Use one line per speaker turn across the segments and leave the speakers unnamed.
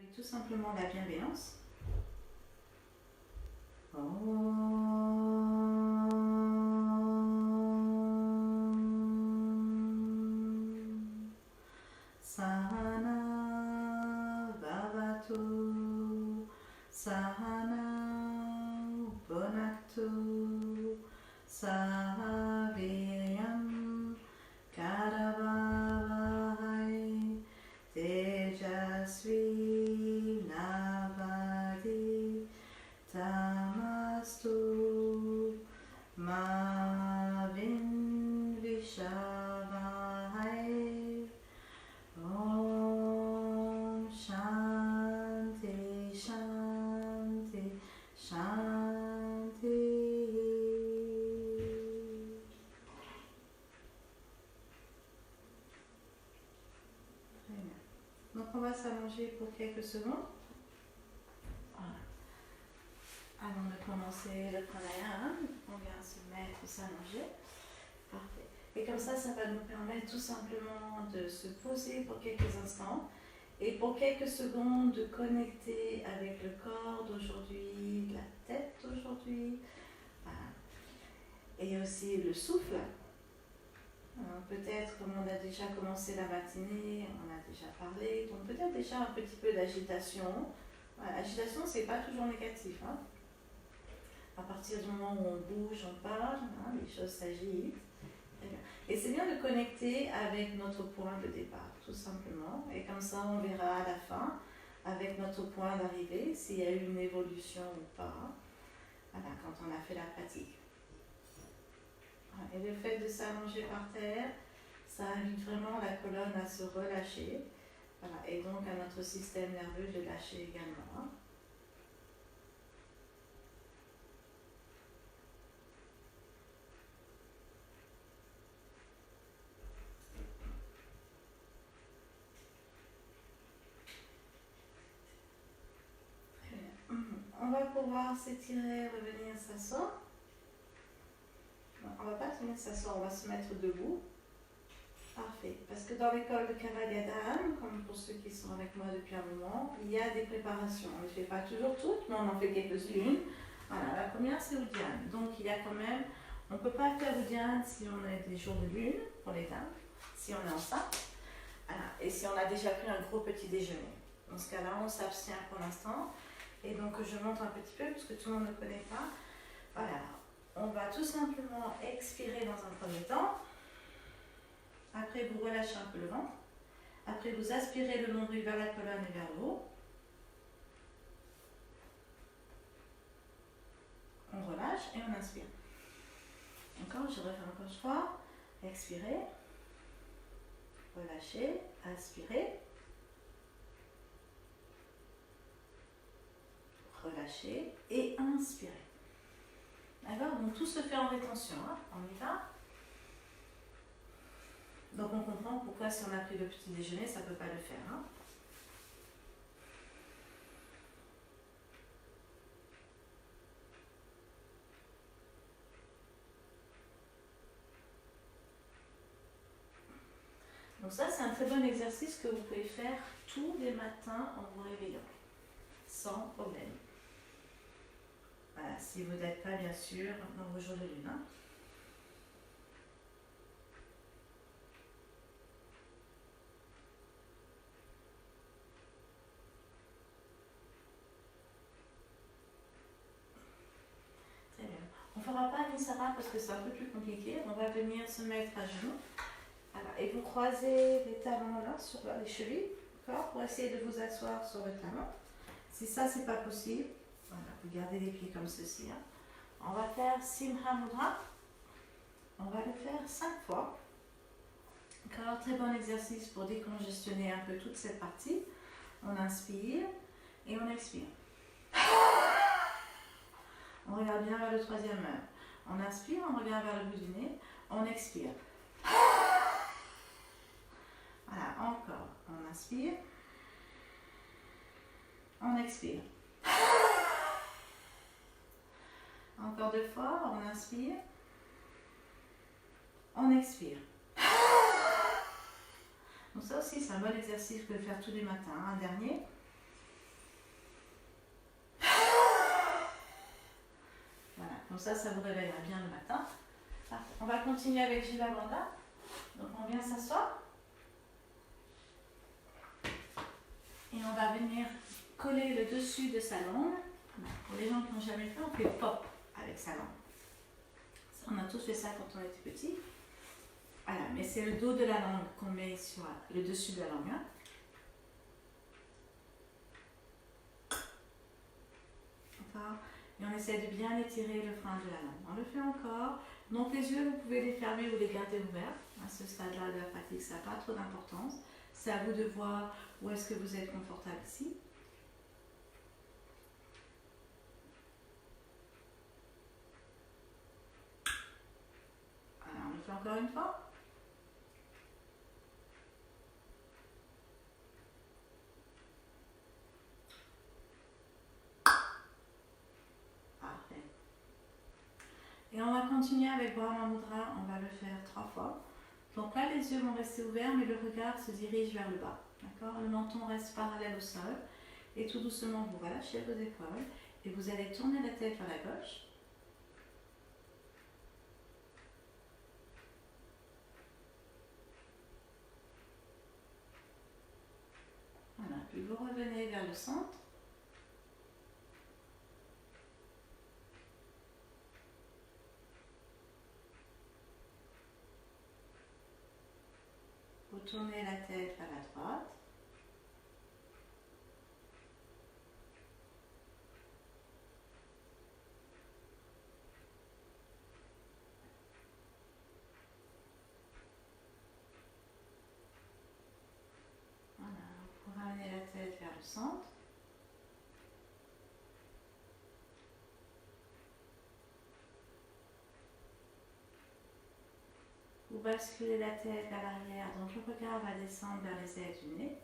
avec tout simplement la bienveillance. Sahana Bhavatu Sahana Bhunaktu Sahaviriyam Karavavahai Tejasvi Navadi Tamastu Ma Vishavahai Om Shanti Shanti Shanti. Très bien. Donc on va s'allonger pour quelques secondes. Voilà. Avant de commencer le pranayama, on vient se mettre, s'allonger. Parfait. Et comme ça va nous permettre tout simplement de se poser pour quelques instants et pour quelques secondes de connecter avec le corps d'aujourd'hui, la tête d'aujourd'hui, voilà. Et aussi le souffle. Peut-être comme on a déjà commencé la matinée, on a déjà parlé, donc peut-être déjà un petit peu d'agitation. Voilà, l'agitation, c'est pas toujours négatif. Hein. À partir du moment où on bouge, on parle, hein, les choses s'agitent. Et c'est bien de connecter avec notre point de départ, tout simplement. Et comme ça, on verra à la fin, avec notre point d'arrivée, s'il y a eu une évolution ou pas. Voilà, quand on a fait la pratique. Et le fait de s'allonger par terre, ça invite vraiment la colonne à se relâcher. Voilà, et donc à notre système nerveux de lâcher également. On va pouvoir s'étirer, revenir s'asseoir. On ne va pas se mettre s'asseoir, on va se mettre debout. Parfait. Parce que dans l'école de Kavalyadam, comme pour ceux qui sont avec moi depuis un moment, il y a des préparations. On ne les fait pas toujours toutes, mais on en fait quelques-unes. Voilà, la première c'est Uddiyana. Donc il y a quand même, on ne peut pas faire Uddiyana si on a des jours de lune, pour les dames, si on est enceinte, voilà. Et si on a déjà pris un gros petit déjeuner. Dans ce cas-là, on s'abstient pour l'instant. Et donc je montre un petit peu, puisque tout le monde ne connaît pas. Voilà, on va tout simplement expirer dans un premier temps. Après, vous relâchez un peu le ventre. Après, vous aspirez le nombril vers la colonne et vers le haut. On relâche et on inspire. Encore, je refais encore une fois. Expirez. Relâchez. Aspirez. Relâchez et inspirez. D'accord? Donc tout se fait en rétention. Hein? On y va. Donc on comprend pourquoi si on a pris le petit déjeuner, ça ne peut pas le faire. Hein? Donc ça, c'est un très bon exercice que vous pouvez faire tous les matins en vous réveillant, sans problème. Voilà, si vous n'êtes pas bien sûr dans vos jours de lune. Hein? Très bien. On ne fera pas Nisara parce que c'est un peu plus compliqué. On va venir se mettre à genoux. Voilà. Et vous croisez les talons là sur les chevilles, pour essayer de vous asseoir sur le talon. Si ça, c'est pas possible, voilà, vous gardez les pieds comme ceci. Hein. On va faire Simha Mudra. On va le faire 5 fois. Encore très bon exercice pour décongestionner un peu toute cette partie. On inspire et on expire. On regarde bien vers le troisième œil. On inspire, on regarde vers le bout du nez. On expire. Voilà, encore. On inspire. On expire. Encore 2 fois, on inspire. On expire. Donc ça aussi, c'est un bon exercice que de faire tous les matins. Un dernier. Comme ça vous réveillera bien le matin. Parfait. On va continuer avec Jiva Bandha. Donc on vient s'asseoir. Et on va venir coller le dessus de sa langue. Pour les gens qui n'ont jamais fait, on fait pop avec sa langue. Ça, on a tous fait ça quand on était petit. Voilà, mais c'est le dos de la langue qu'on met sur le dessus de la langue. Hein. Et on essaie de bien étirer le frein de la langue. On le fait encore. Donc les yeux, vous pouvez les fermer ou les garder ouverts. À ce stade-là de la pratique, ça n'a pas trop d'importance. C'est à vous de voir où est-ce que vous êtes confortable ici. Voilà, on le fait encore une fois. Parfait. Et on va continuer avec Brahma Mudra. On va le faire 3 fois. Donc là, les yeux vont rester ouverts, mais le regard se dirige vers le bas. D'accord? Le menton reste parallèle au sol. Et tout doucement, vous relâchez vos épaules. Et vous allez tourner la tête vers la gauche. Voilà. Puis vous revenez vers le centre. Vous tournez la tête vers la droite. Voilà, vous ramenez la tête vers le centre. Vous basculez la tête vers l'arrière, donc le regard va descendre vers les ailes du nez.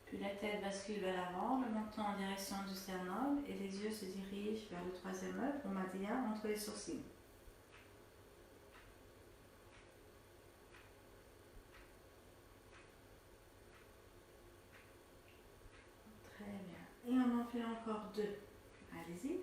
Puis la tête bascule vers l'avant, le menton en direction du sternum et les yeux se dirigent vers le troisième œil, ou Madhya, entre les sourcils. Très bien. Et on en fait encore 2. Allez-y.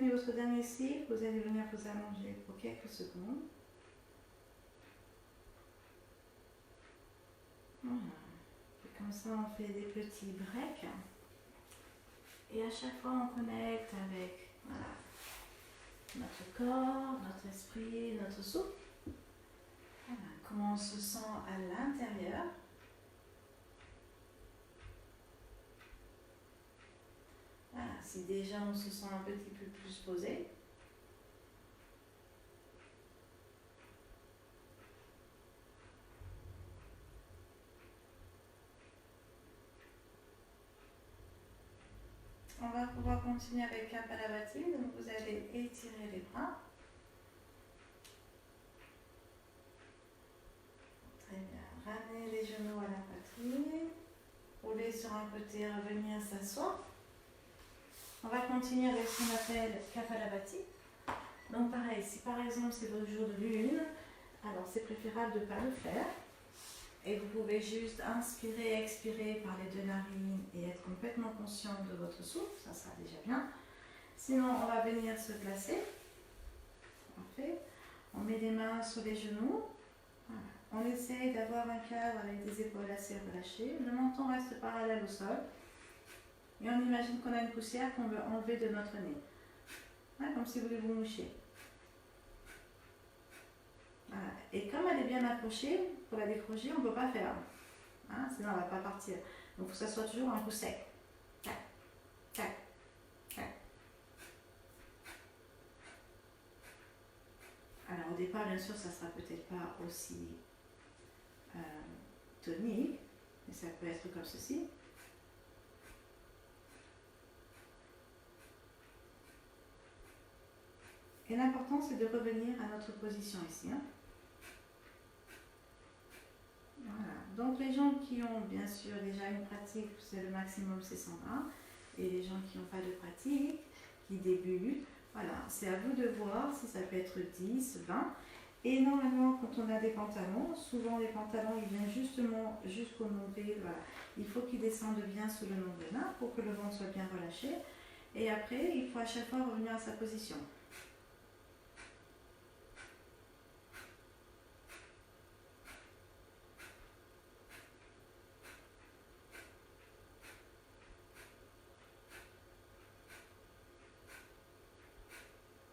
fini votre dernier cycle, vous allez venir vous allonger pour quelques secondes. Voilà. Et comme ça, on fait des petits breaks. Et à chaque fois, on connecte avec voilà, notre corps, notre esprit, notre souffle. Voilà. Comment on se sent à l'intérieur. Voilà. Si déjà on se sent un petit peu plus posé. On va pouvoir continuer avec Kapalabhati. Donc vous allez étirer les bras. Très bien. Ramener les genoux à la poitrine. Rouler sur un côté, revenir s'asseoir. On va continuer avec ce qu'on appelle Kapalabhati. Donc pareil, si par exemple c'est votre jour de lune, alors c'est préférable de ne pas le faire. Et vous pouvez juste inspirer, expirer par les deux narines et être complètement conscient de votre souffle, ça sera déjà bien. Sinon, on va venir se placer. Parfait. On met les mains sur les genoux. Voilà. On essaye d'avoir un cadre avec des épaules assez relâchées. Le menton reste parallèle au sol. Et on imagine qu'on a une poussière qu'on veut enlever de notre nez. Hein, comme si vous voulez vous moucher. Voilà. Et comme elle est bien accrochée, pour la décrocher, on ne peut pas faire. Hein, sinon, elle ne va pas partir. Donc, il faut que ça soit toujours un coup sec. Tac, tac, tac. Alors, au départ, bien sûr, ça ne sera peut-être pas aussi tonique, mais ça peut être comme ceci. Et l'important, c'est de revenir à notre position ici. Hein. Voilà. Donc les gens qui ont bien sûr déjà une pratique, c'est le maximum c'est 120. Et les gens qui n'ont pas de pratique, qui débutent, voilà, c'est à vous de voir si ça peut être 10, 20. Et normalement, quand on a des pantalons, souvent les pantalons ils viennent justement jusqu'au nombril. Voilà. Il faut qu'ils descendent bien sous le nombril là pour que le ventre soit bien relâché. Et après, il faut à chaque fois revenir à sa position.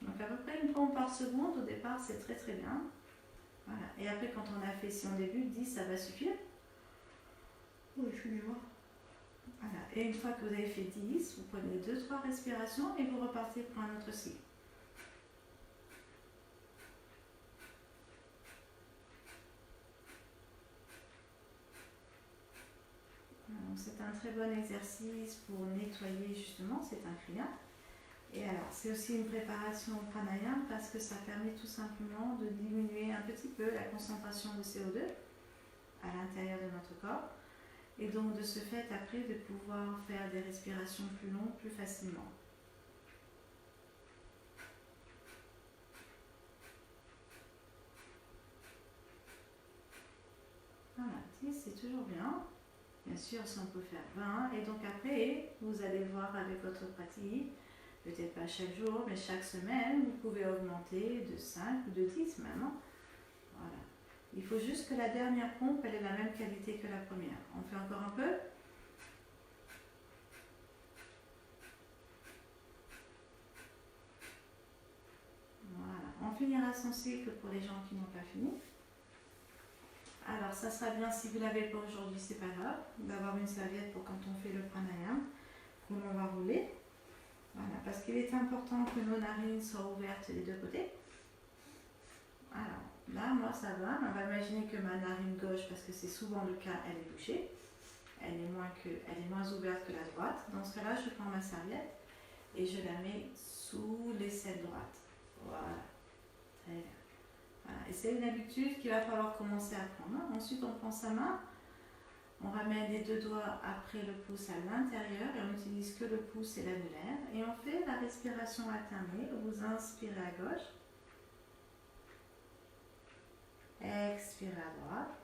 Donc à peu près une pompe par seconde, au départ c'est très très bien. Voilà. Et après quand on a fait, si on débute, 10 ça va suffire. Oh, excusez-moi. Voilà. Et une fois que vous avez fait 10, vous prenez 2-3 respirations et vous repartez pour un autre cycle. C'est un très bon exercice pour nettoyer justement, c'est un kriya. Et alors, c'est aussi une préparation au pranayama parce que ça permet tout simplement de diminuer un petit peu la concentration de CO2 à l'intérieur de notre corps. Et donc, de ce fait, après, de pouvoir faire des respirations plus longues, plus facilement. Voilà, 10, c'est toujours bien. Bien sûr, si on peut faire 20. Et donc après, vous allez voir avec votre pratique, peut-être pas chaque jour, mais chaque semaine, vous pouvez augmenter de 5 ou de 10 même. Hein. Voilà. Il faut juste que la dernière pompe, elle ait la même qualité que la première. On fait encore un peu. Voilà. On finira son cycle pour les gens qui n'ont pas fini. Alors, ça sera bien si vous ne l'avez pas aujourd'hui, c'est pas grave, d'avoir une serviette pour quand on fait le pranayama, comme on va rouler. Voilà, parce qu'il est important que nos narines soient ouvertes des deux côtés. Alors, là, moi, ça va. On va imaginer que ma narine gauche, parce que c'est souvent le cas, elle est bouchée. Elle est moins ouverte que la droite. Dans ce cas-là, je prends ma serviette et je la mets sous l'aisselle droite. Voilà. Très bien. Voilà. Et c'est une habitude qu'il va falloir commencer à prendre. Ensuite, on prend sa main, on ramène les deux doigts après le pouce à l'intérieur et on n'utilise que le pouce et l'annulaire. Et on fait la respiration alternée. Vous inspirez à gauche, expirez à droite,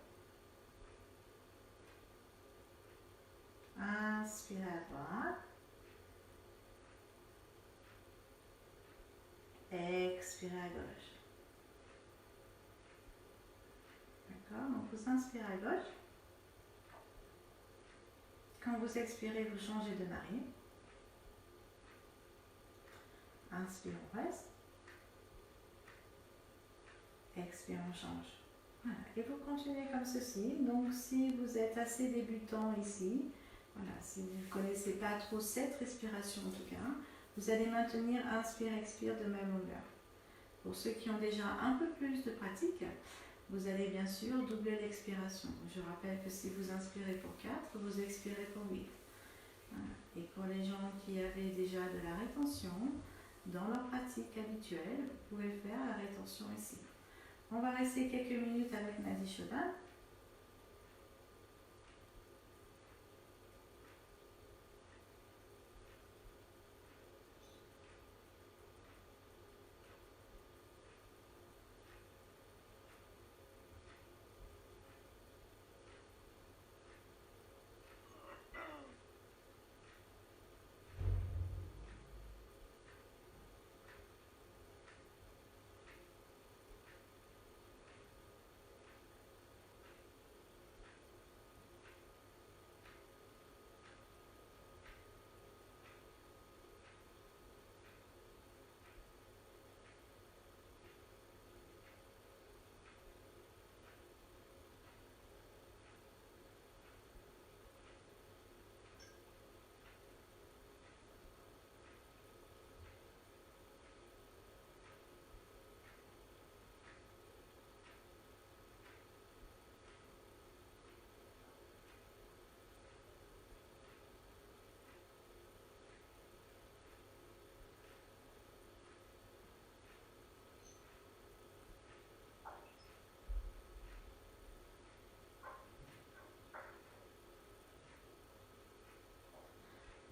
inspirez à droite, vous inspirez à gauche. Quand vous expirez, vous changez de narine. Inspire, on reste. Expire, on change. Voilà. Et vous continuez comme ceci. Donc, si vous êtes assez débutant ici, voilà, si vous ne connaissez pas trop cette respiration en tout cas, vous allez maintenir inspire-expire de même longueur. Pour ceux qui ont déjà un peu plus de pratique, vous allez bien sûr doubler l'expiration. Je rappelle que si vous inspirez pour 4, vous expirez pour 8. Voilà. Et pour les gens qui avaient déjà de la rétention, dans leur pratique habituelle, vous pouvez faire la rétention ici. On va rester quelques minutes avec Nadi Shodhana.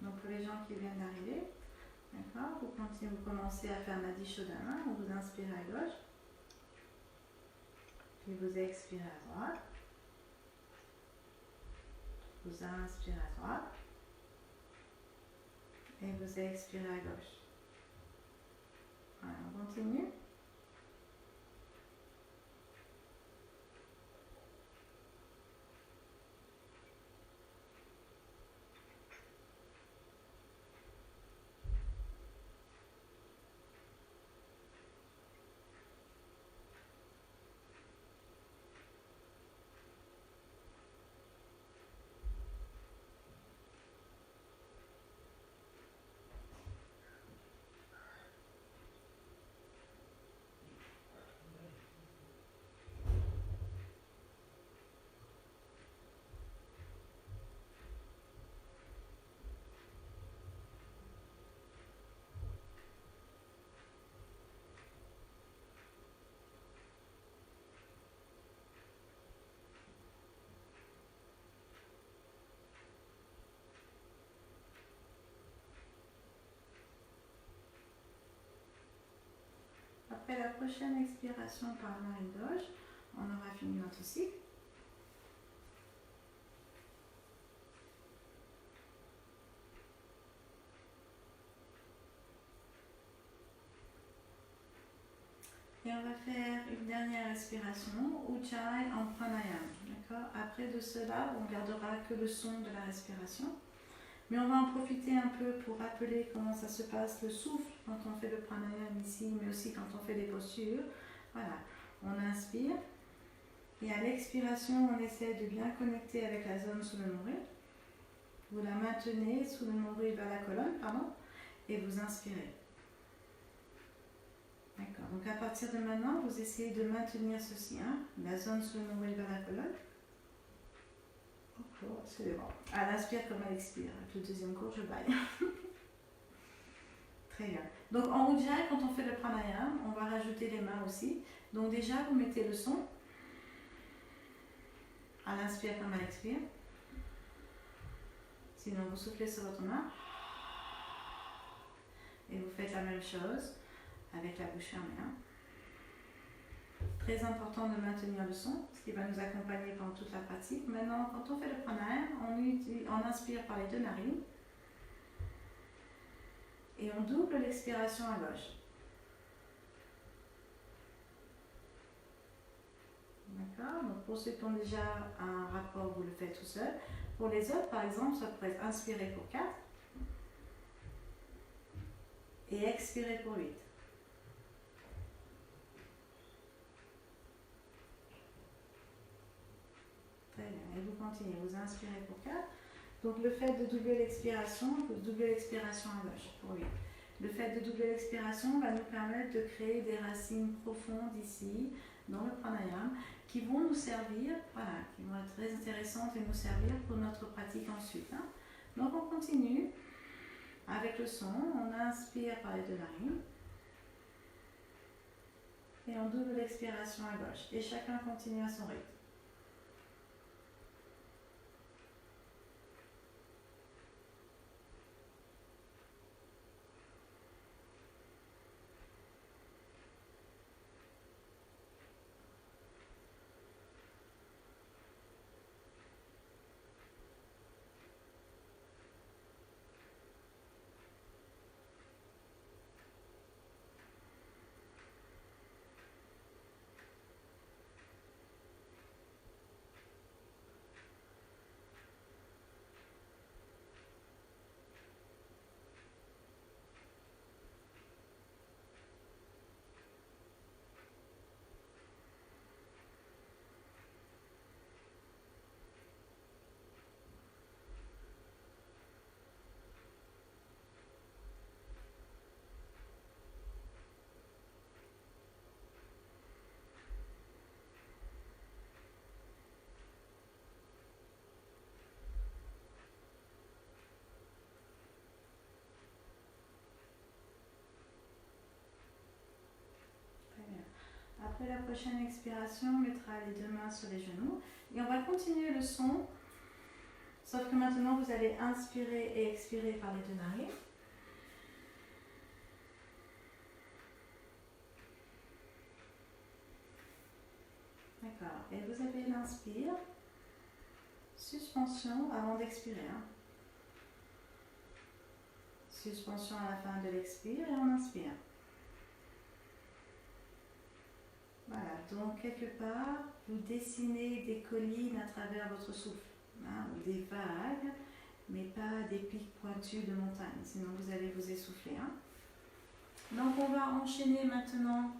Donc pour les gens qui viennent d'arriver, d'accord, vous commencez à faire Nadi Shodhana, vous inspirez à gauche, puis vous expirez à droite, vous inspirez à droite, et vous expirez à gauche. Voilà, on continue. Après la prochaine expiration par narine gauche, on aura fini notre cycle. Et on va faire une dernière respiration, Ujjayi en pranayama. D'accord. Après de cela, on gardera que le son de la respiration. Mais on va en profiter un peu pour rappeler comment ça se passe, le souffle quand on fait le pranayama ici, mais aussi quand on fait des postures. Voilà, on inspire et à l'expiration, on essaie de bien connecter avec la zone sous le nombril. Vous la maintenez sous le nombril vers la colonne, pardon, et vous inspirez. D'accord, donc à partir de maintenant, vous essayez de maintenir ceci, hein, la zone sous le nombril vers la colonne. Oh, c'est bon. Elle inspire comme elle expire. Avec le deuxième cours, je baille. Très bien. Donc en Ujjayi, quand on fait le pranayama, on va rajouter les mains aussi. Donc déjà, vous mettez le son. Elle inspire comme elle expire. Sinon, vous soufflez sur votre main. Et vous faites la même chose avec la bouche fermée. Hein. Très important de maintenir le son, ce qui va nous accompagner pendant toute la pratique. Maintenant, quand on fait le pranayama, on inspire par les deux narines et on double l'expiration à gauche. D'accord? Donc pour ceux qui ont déjà un rapport, vous le faites tout seul. Pour les autres, par exemple, ça pourrait être inspirer pour 4 et expirer pour 8. Très bien. Et vous continuez, vous inspirez pour 4. Donc le fait de doubler l'expiration, vous doublez l'expiration à gauche pour 8. Le fait de doubler l'expiration va nous permettre de créer des racines profondes ici, dans le pranayama, qui vont nous servir, voilà, qui vont être très intéressantes et nous servir pour notre pratique ensuite. Hein. Donc on continue avec le son, on inspire par les deux narines et on double l'expiration à gauche. Et chacun continue à son rythme. Après la prochaine expiration, on mettra les deux mains sur les genoux et on va continuer le son, sauf que maintenant vous allez inspirer et expirer par les deux narines. D'accord, et vous avez l'inspire, suspension avant d'expirer. Hein. Suspension à la fin de l'expire et on inspire. Voilà, donc quelque part, vous dessinez des collines à travers votre souffle, hein, ou des vagues, mais pas des pics pointus de montagne, sinon vous allez vous essouffler. Hein. Donc on va enchaîner maintenant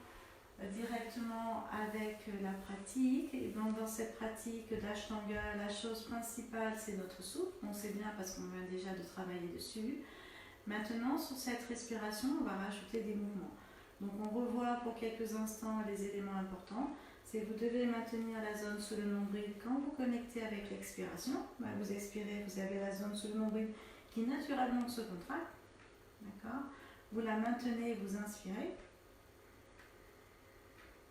directement avec la pratique. Et donc dans cette pratique d'Ashtanga, la chose principale c'est notre souffle, on sait bien parce qu'on vient déjà de travailler dessus. Maintenant sur cette respiration, on va rajouter des mouvements. Donc on revoit pour quelques instants les éléments importants. C'est que vous devez maintenir la zone sous le nombril quand vous connectez avec l'expiration. Vous expirez, vous avez la zone sous le nombril qui naturellement se contracte. D'accord ? Vous la maintenez, vous inspirez.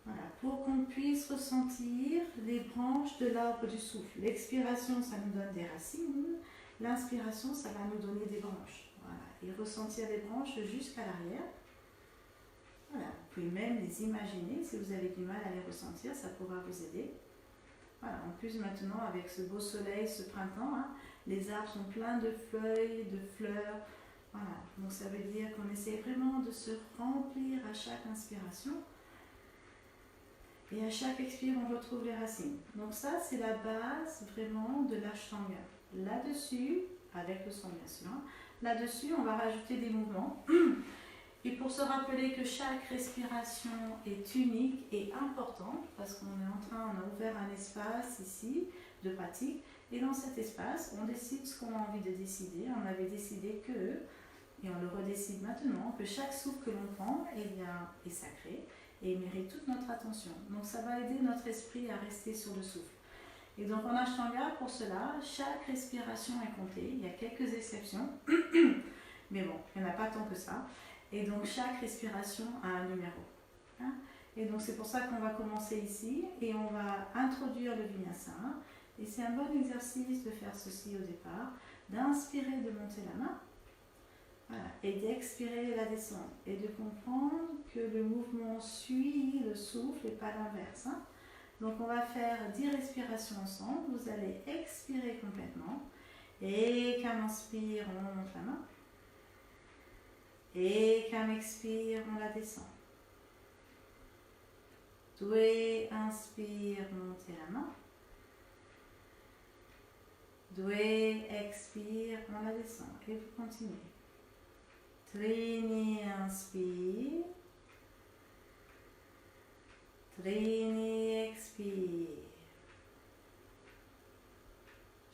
Voilà, pour qu'on puisse ressentir les branches de l'arbre du souffle. L'expiration, ça nous donne des racines. L'inspiration, ça va nous donner des branches. Voilà, et ressentir les branches jusqu'à l'arrière. Voilà, vous pouvez même les imaginer, si vous avez du mal à les ressentir, ça pourra vous aider. Voilà, en plus maintenant avec ce beau soleil, ce printemps, hein, les arbres sont pleins de feuilles, de fleurs. Voilà, donc ça veut dire qu'on essaie vraiment de se remplir à chaque inspiration. Et à chaque expire, on retrouve les racines. Donc ça, c'est la base vraiment de l'Ashtanga. Là-dessus, avec le son bien sûr, là-dessus, on va rajouter des mouvements. Et pour se rappeler que chaque respiration est unique et importante, parce qu'on on a ouvert un espace ici de pratique, et dans cet espace, on décide ce qu'on a envie de décider. On avait décidé que, et on le redécide maintenant, que chaque souffle que l'on prend est sacré et mérite toute notre attention. Donc ça va aider notre esprit à rester sur le souffle. Et donc en Ashtanga, pour cela, chaque respiration est comptée. Il y a quelques exceptions, mais bon, il n'y en a pas tant que ça. Et donc chaque respiration a un numéro. Hein? Et donc c'est pour ça qu'on va commencer ici et on va introduire le vinyasa. Et c'est un bon exercice de faire ceci au départ, d'inspirer, de monter la main, voilà, et d'expirer la descendre. Et de comprendre que le mouvement suit le souffle et pas l'inverse. Hein? Donc on va faire 10 respirations ensemble. Vous allez expirer complètement. Et qu'un inspire, on monte la main. Et qu'un expire, on la descend. Doué, inspire, montez la main. Doué, expire, on la descend. Et vous continuez. Trini, inspire. Trini, expire.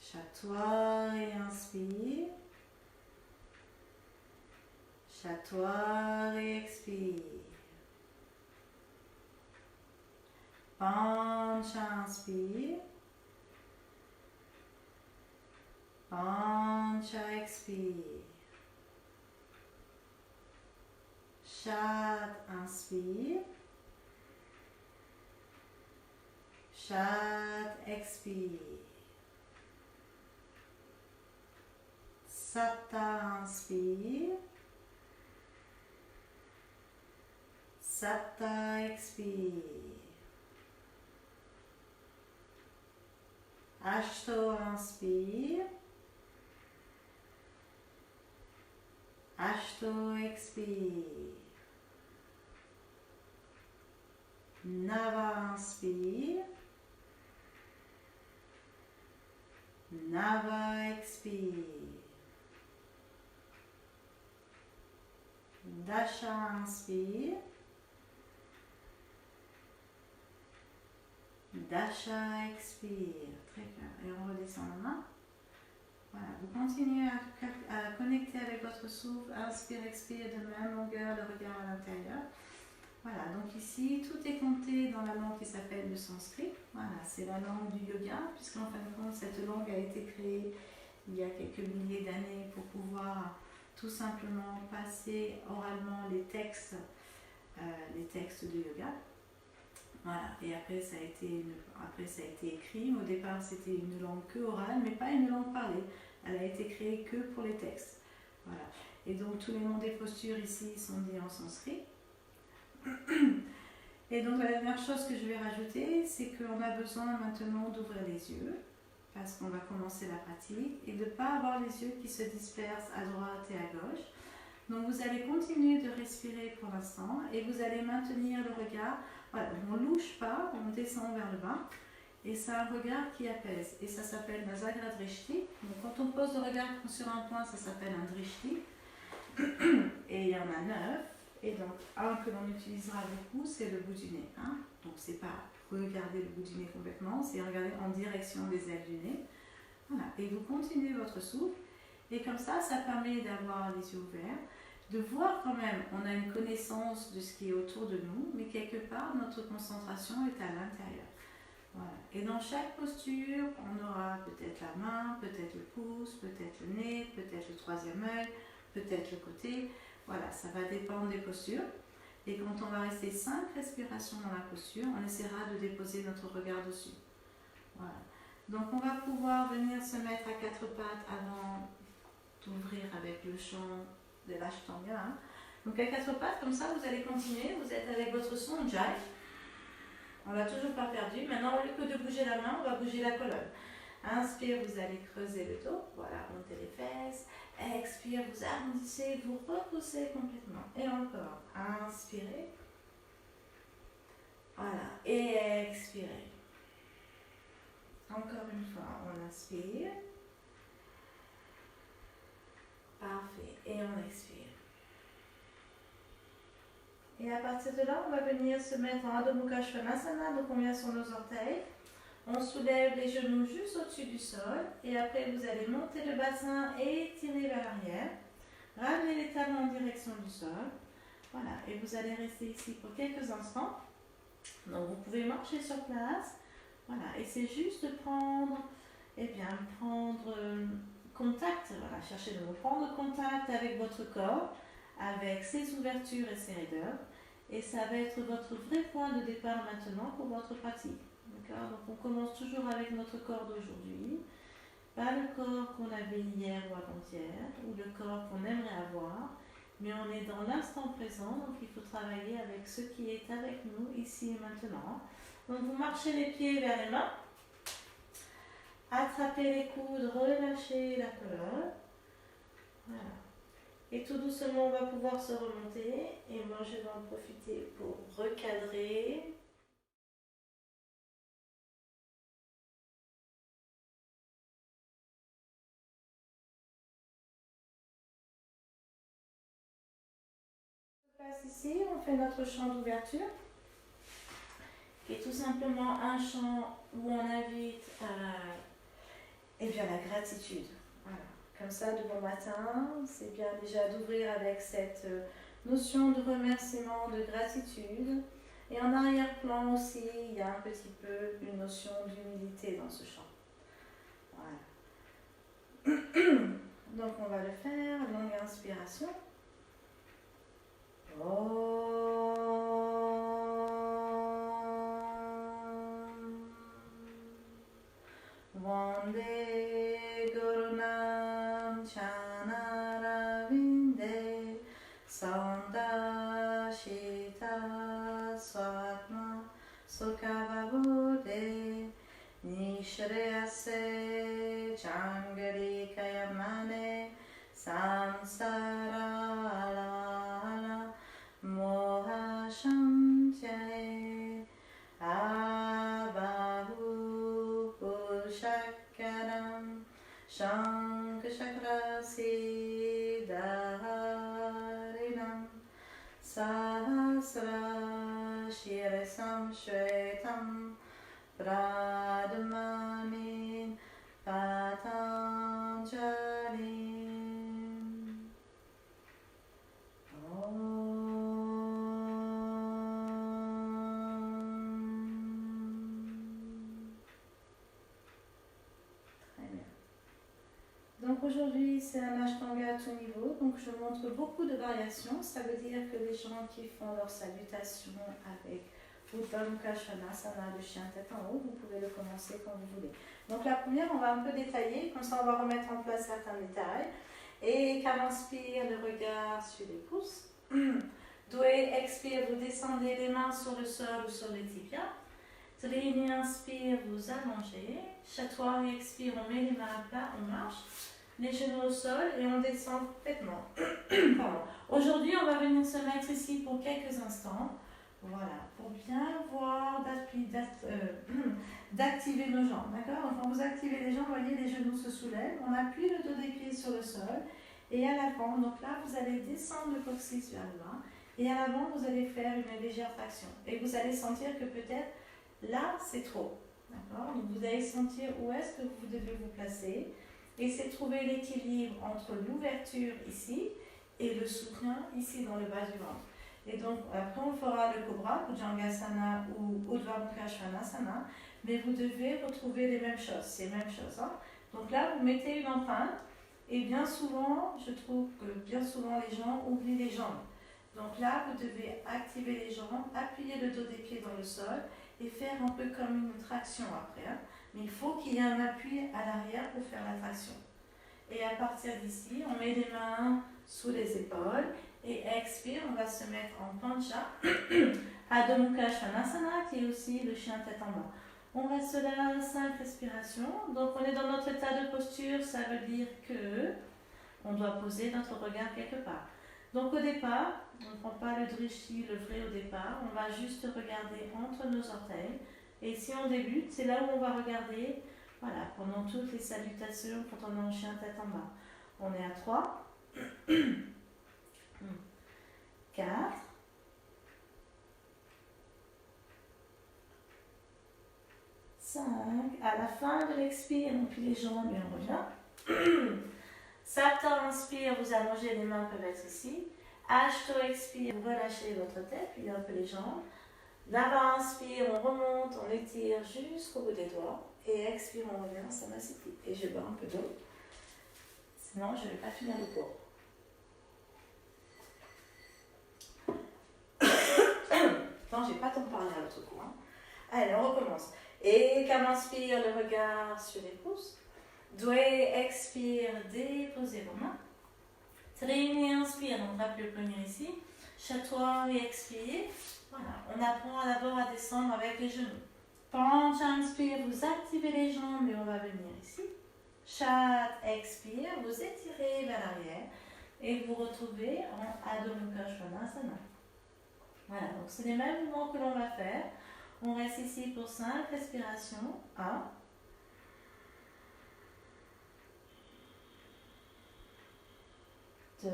Chatouille et inspire. Chatouille et expire. Pancha, inspire. Pancha, expire. Chat, inspire. Chat, expire. Sata, inspire. Sata, expire. Ashto, inspire. Ashto, expire. Nava, inspire. Nava, expire. Dasha, inspire. Dasha, expire. Très bien. Et on redescend la main. Voilà. Vous continuez à connecter avec votre souffle. Inspire, expire de même longueur, le regard à l'intérieur. Voilà. Donc ici, tout est compté dans la langue qui s'appelle le sanskrit. Voilà. C'est la langue du yoga, puisqu'en fin de compte, cette langue a été créée il y a quelques milliers d'années pour pouvoir tout simplement passer oralement les textes de yoga. Voilà, et après ça a été écrit. Au départ, c'était une langue que orale, mais pas une langue parlée. Elle a été créée que pour les textes. Voilà. Et donc, tous les noms des postures ici sont dits en sanskrit. Et donc, la dernière chose que je vais rajouter, c'est qu'on a besoin maintenant d'ouvrir les yeux, parce qu'on va commencer la pratique, et de ne pas avoir les yeux qui se dispersent à droite et à gauche. Donc, vous allez continuer de respirer pour l'instant, et vous allez maintenir le regard. Voilà, on ne louche pas, on descend vers le bas, et c'est un regard qui apaise, et ça s'appelle Nasagra Drishti. Donc quand on pose le regard sur un point, ça s'appelle un Drishti, et il y en a 9, et donc un que l'on utilisera beaucoup, c'est le bout du nez. Hein. Donc c'est pas regarder le bout du nez complètement, c'est regarder en direction des ailes du nez. Voilà, et vous continuez votre souffle, et comme ça permet d'avoir les yeux ouverts, de voir quand même, on a une connaissance de ce qui est autour de nous, mais quelque part, notre concentration est à l'intérieur. Voilà. Et dans chaque posture, on aura peut-être la main, peut-être le pouce, peut-être le nez, peut-être le troisième œil, peut-être le côté. Voilà, ça va dépendre des postures. Et quand on va rester 5 respirations dans la posture, on essaiera de déposer notre regard dessus. Voilà. Donc on va pouvoir venir se mettre à 4 pattes avant d'ouvrir avec le chant de l'Ashtanga. Hein. Donc à 4 pattes, comme ça, vous allez continuer. Vous êtes avec votre son Jai. On l'a toujours pas perdu. Maintenant, au lieu que de bouger la main, on va bouger la colonne. Inspire, vous allez creuser le dos. Voilà, montez les fesses. Expire, vous arrondissez, vous repoussez complètement. Et encore. Inspirez. Voilà. Et expirez. Encore une fois, on inspire. Parfait. Et on expire. Et à partir de là, on va venir se mettre en Adho Mukha Svanasana, donc on vient sur nos orteils. On soulève les genoux juste au-dessus du sol. Et après, vous allez monter le bassin et tirer vers l'arrière. Ramener les talons en direction du sol. Voilà. Et vous allez rester ici pour quelques instants. Donc, vous pouvez marcher sur place. Voilà. Et c'est juste de prendre contact. Voilà. Cherchez le mot. Prendre contact avec votre corps, avec ses ouvertures et ses raideurs. Et ça va être votre vrai point de départ maintenant pour votre pratique. D'accord ? Donc on commence toujours avec notre corps d'aujourd'hui. Pas le corps qu'on avait hier ou avant-hier, ou le corps qu'on aimerait avoir, mais on est dans l'instant présent, donc il faut travailler avec ce qui est avec nous, ici et maintenant. Donc vous marchez les pieds vers les mains, attrapez les coudes, relâchez la colonne. Voilà. Et tout doucement, on va pouvoir se remonter. Et moi, je vais en profiter pour recadrer. Place ici, on fait notre chant d'ouverture, qui est tout simplement un chant où on invite à la gratitude. Voilà. Comme ça, de bon matin, c'est bien déjà d'ouvrir avec cette notion de remerciement, de gratitude. Et en arrière-plan aussi, il y a un petit peu une notion d'humilité dans ce chant. Voilà. Donc on va le faire, longue inspiration. Vande Gurunam Chanaravinde Sandashita Swatma Sukhavabhude Nishreyase Changari Kayamane Samsara Moha Shantyay Abahu Pushakaram Shankashakra Siddharinam Sahasra Shiresam Shvetam Pradmanin Patanjalim. Donc aujourd'hui c'est un ashtanga à tout niveau, donc je montre beaucoup de variations, ça veut dire que les gens qui font leur salutation avec Uddha Mukha Svanasana, le chien tête en haut, vous pouvez le commencer quand vous voulez. Donc la première on va un peu détailler, comme ça on va remettre en place certains détails. Et quand on inspire, le regard sur les pouces. Doué, expire, vous descendez les mains sur le sol ou sur les tibias. Trini, inspire, vous allongez. Chatoir, expire, on met les mains à plat, on marche. Les genoux au sol et on descend complètement. Aujourd'hui, on va venir se mettre ici pour quelques instants. Voilà, pour bien voir d'activer nos jambes. D'accord? Quand vous activez les jambes, vous voyez, les genoux se soulèvent. On appuie le dos des pieds sur le sol. Et à l'avant, donc là, vous allez descendre le coccyx vers le bas. Et à l'avant, vous allez faire une légère traction. Et vous allez sentir que peut-être là, c'est trop. D'accord? Donc vous allez sentir où est-ce que vous devez vous placer. Et c'est trouver l'équilibre entre l'ouverture ici et le soutien ici dans le bas du ventre. Et donc après on fera le Cobra, Bhujangasana ou Urdhva Mukha Svanasana, mais vous devez retrouver les mêmes choses, ces mêmes choses. Hein. Donc là vous mettez une empreinte et bien souvent, je trouve que bien souvent les gens oublient les jambes. Donc là vous devez activer les jambes, appuyer le dos des pieds dans le sol et faire un peu comme une traction après. Hein. Mais il faut qu'il y ait un appui à l'arrière pour faire la traction. Et à partir d'ici, on met les mains sous les épaules et expire, on va se mettre en pancha, Adho Mukha Svanasana qui est aussi le chien tête en bas. On reste là, 5 respirations. Donc on est dans notre état de posture, ça veut dire que on doit poser notre regard quelque part. Donc au départ, on ne prend pas le drishti, le vrai au départ, on va juste regarder entre nos orteils. Et si on débute, c'est là où on va regarder, voilà, pendant toutes les salutations, quand on est en chien tête en bas. On est à 3, 4, 5, à la fin de l'expire, on plie les jambes et on revient. Sapta, inspire, vous allongez, les mains peuvent être ici. Ashto, expire, vous relâchez votre tête, pliez un peu les jambes. Nava, inspire, on remonte, on étire jusqu'au bout des doigts. Et expire, on revient en Samasthiti. Et je bois un peu d'eau. Sinon, je ne vais pas finir le cours. Non, j'ai pas tant parlé à l'autre coup. Hein. Allez, on recommence. Et comme inspire, le regard sur les pouces. Doué, expire, déposez vos mains. Trini, inspire, on tape le poignet ici. Chatoir et expire. Voilà, on apprend d'abord à descendre avec les genoux. Pancha, inspire, vous activez les jambes et on va venir ici. Chat, expire, vous étirez vers l'arrière et vous retrouvez en Adho Mukha Svanasana. Voilà, donc c'est les mêmes mouvements que l'on va faire. On reste ici pour 5 respirations. 1, 2,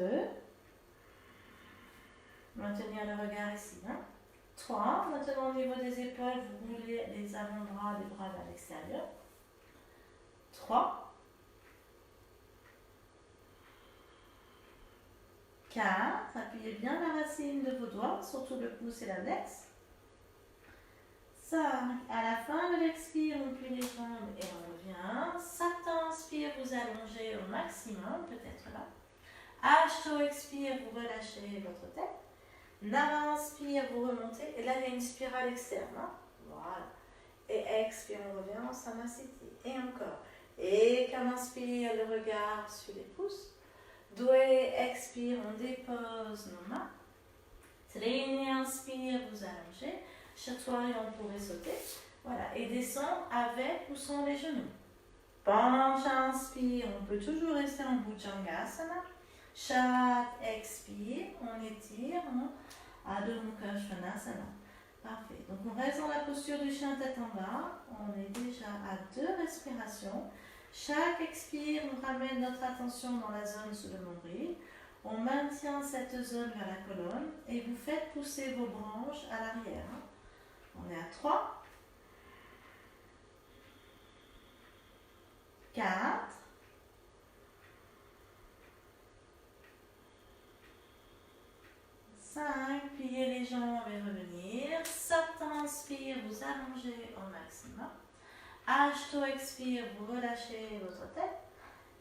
Maintenir le regard ici. 3. Maintenant, au niveau des épaules, vous roulez les avant-bras, les bras vers l'extérieur. 3. 4. Appuyez bien la racine de vos doigts, surtout le pouce et l'index. 5. À la fin de l'expire, on plie les jambes et on revient. 7. Inspire, vous allongez au maximum, peut-être là. H, expire, vous relâchez votre tête. 9, inspire, vous remontez. Et là, il y a une spirale externe. Voilà. Et expire, on revient en Samasthiti. Et encore. Et quand on inspire, le regard sur les pouces. Doué, expire, on dépose nos mains. Trini, inspire, vous allongez. Chatwari, on pourrait sauter. Voilà. Et descend avec ou sans les genoux. Penche, inspire, on peut toujours rester en Bhujangasana. Chat, expire, on étire, Adho Mukha Svanasana. Parfait. Donc on reste dans la posture du chien tête en bas. On est déjà à 2 respirations. Chaque expire, on ramène notre attention dans la zone sous le nombril. On maintient cette zone vers la colonne et vous faites pousser vos branches à l'arrière. On est à 3, 4, 5, pliez les jambes et revenir. 7, inspire, vous allongez au maximum. Ashto, expire, vous relâchez votre tête.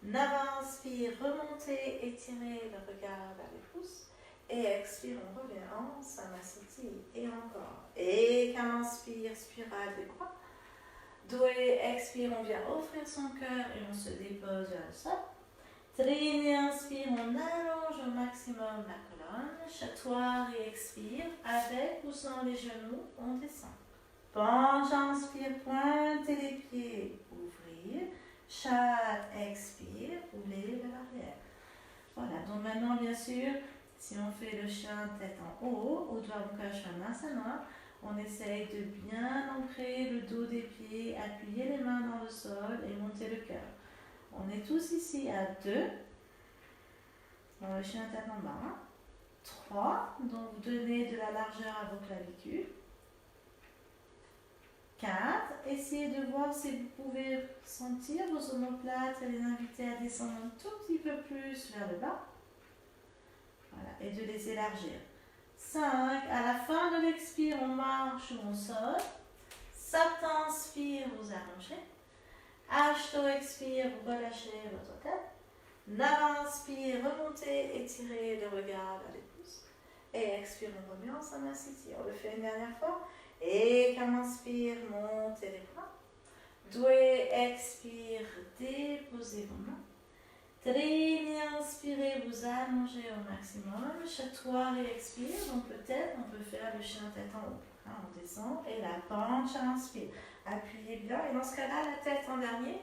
9, inspire, remontez, étirez le regard vers les pouces. Et expire, on revient en Samasthiti. Et encore. Et quand inspire, spirale des bras. Doué, expire, on vient offrir son cœur et on se dépose vers le sol. Trini, inspire, on allonge au maximum la colonne. Chatwari, et expire, avec ou sans les genoux, on descend. Penche, inspire, pointez les pieds, ouvrir. Chat, expire, roulez vers l'arrière. Voilà, donc maintenant, bien sûr, si on fait le chien tête en haut, Urdhva Mukha Svanasana, on essaye de bien ancrer le dos des pieds, appuyer les mains dans le sol et monter le cœur. On est tous ici à 2. Dans le chien tête en bas. 3. Donc vous donnez de la largeur à vos clavicules. 4. Essayez de voir si vous pouvez sentir vos omoplates et les inviter à descendre un tout petit peu plus vers le bas. Voilà, et de les élargir. 5. À la fin de l'expire, on marche ou on sort. 7. Inspire, vous allongez. Ashto, expire, vous relâchez votre tête. 9, inspire, remontez, étirez le regard vers les pouces. Et expire, on remet en Samasthiti. On le fait une dernière fois. Et quand on inspire, montez les bras. Doué, expire, déposez vos mains. Trini, inspirez, vous allongez au maximum. Chatwari, expire. Donc peut-être, on peut faire le chien tête en haut. On descend et la penche, inspire. Appuyez bien. Et dans ce cas-là, la tête en dernier.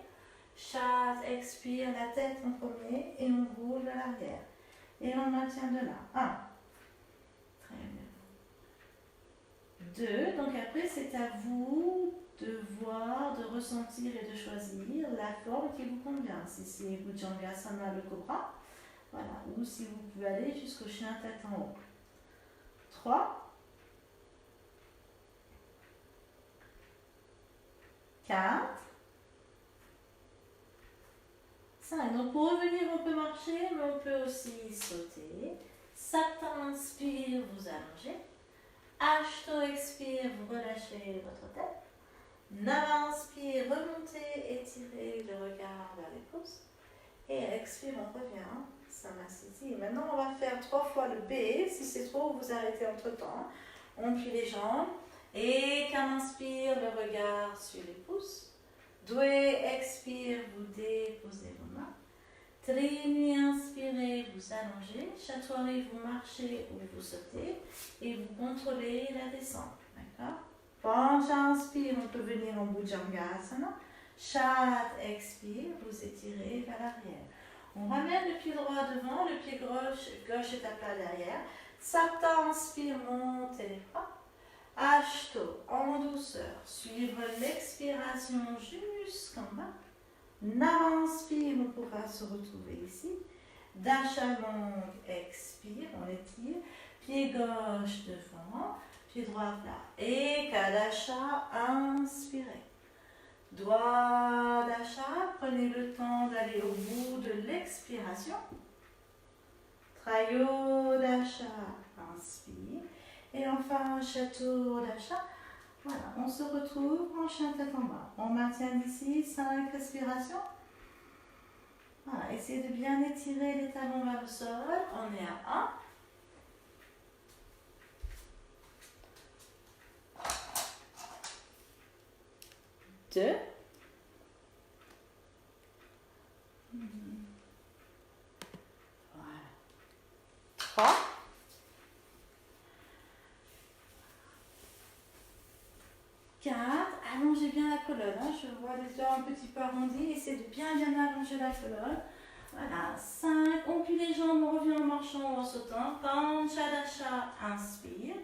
Chat, expire, la tête en premier. Et on roule vers l'arrière. Et on maintient de là. 1. Très bien. 2. Donc après, c'est à vous de voir, de ressentir et de choisir la forme qui vous convient. Si c'est Bhujangasana, le cobra. Voilà. Ou si vous pouvez aller jusqu'au chien tête en haut. 3. 4. 5. Donc pour revenir, on peut marcher, mais on peut aussi sauter. 7, inspire, vous allongez. Ashto, expire, vous relâchez votre tête. 9, inspire, remontez, étirez le regard vers les pouces. Et expire, on revient. Samasthiti. Maintenant, on va faire 3 fois le B. Si c'est trop, vous arrêtez entre temps. On plie les jambes. Et quand on inspire, le regard sur les pouces. Doué, expire, vous déposez vos mains. Trini, inspirez, vous allongez. Chatwari, vous marchez ou vous sautez. Et vous contrôlez la descente. D'accord? Penche, inspire, on peut venir en Bhujangasana. Chat, expire, vous étirez vers l'arrière. On ramène le pied droit devant, le pied gauche est à plat derrière. Sapta, inspire, montez les bras. Ashto, en douceur, suivre l'expiration jusqu'en bas. Inspire, on pourra se retrouver ici. Dashalong, expire, on étire. pied gauche devant, pied droit plat. Ekadasha, inspirez. Doigt d'achat, prenez le temps d'aller au bout de l'expiration. Trayodasha, inspire. Et enfin, Chaturdasha. Voilà, on se retrouve en chien tête en bas. On maintient d'ici 5 respirations. Voilà, essayez de bien étirer les talons vers le sol. On est à 1. Deux. Voilà. 3. 4. Allongez bien la colonne. Hein. Je vois les yeux un petit peu arrondis. Essayez de bien allonger la colonne. Voilà. 5. On plie les jambes. On revient en marchant ou en sautant. Panchadasha, inspire.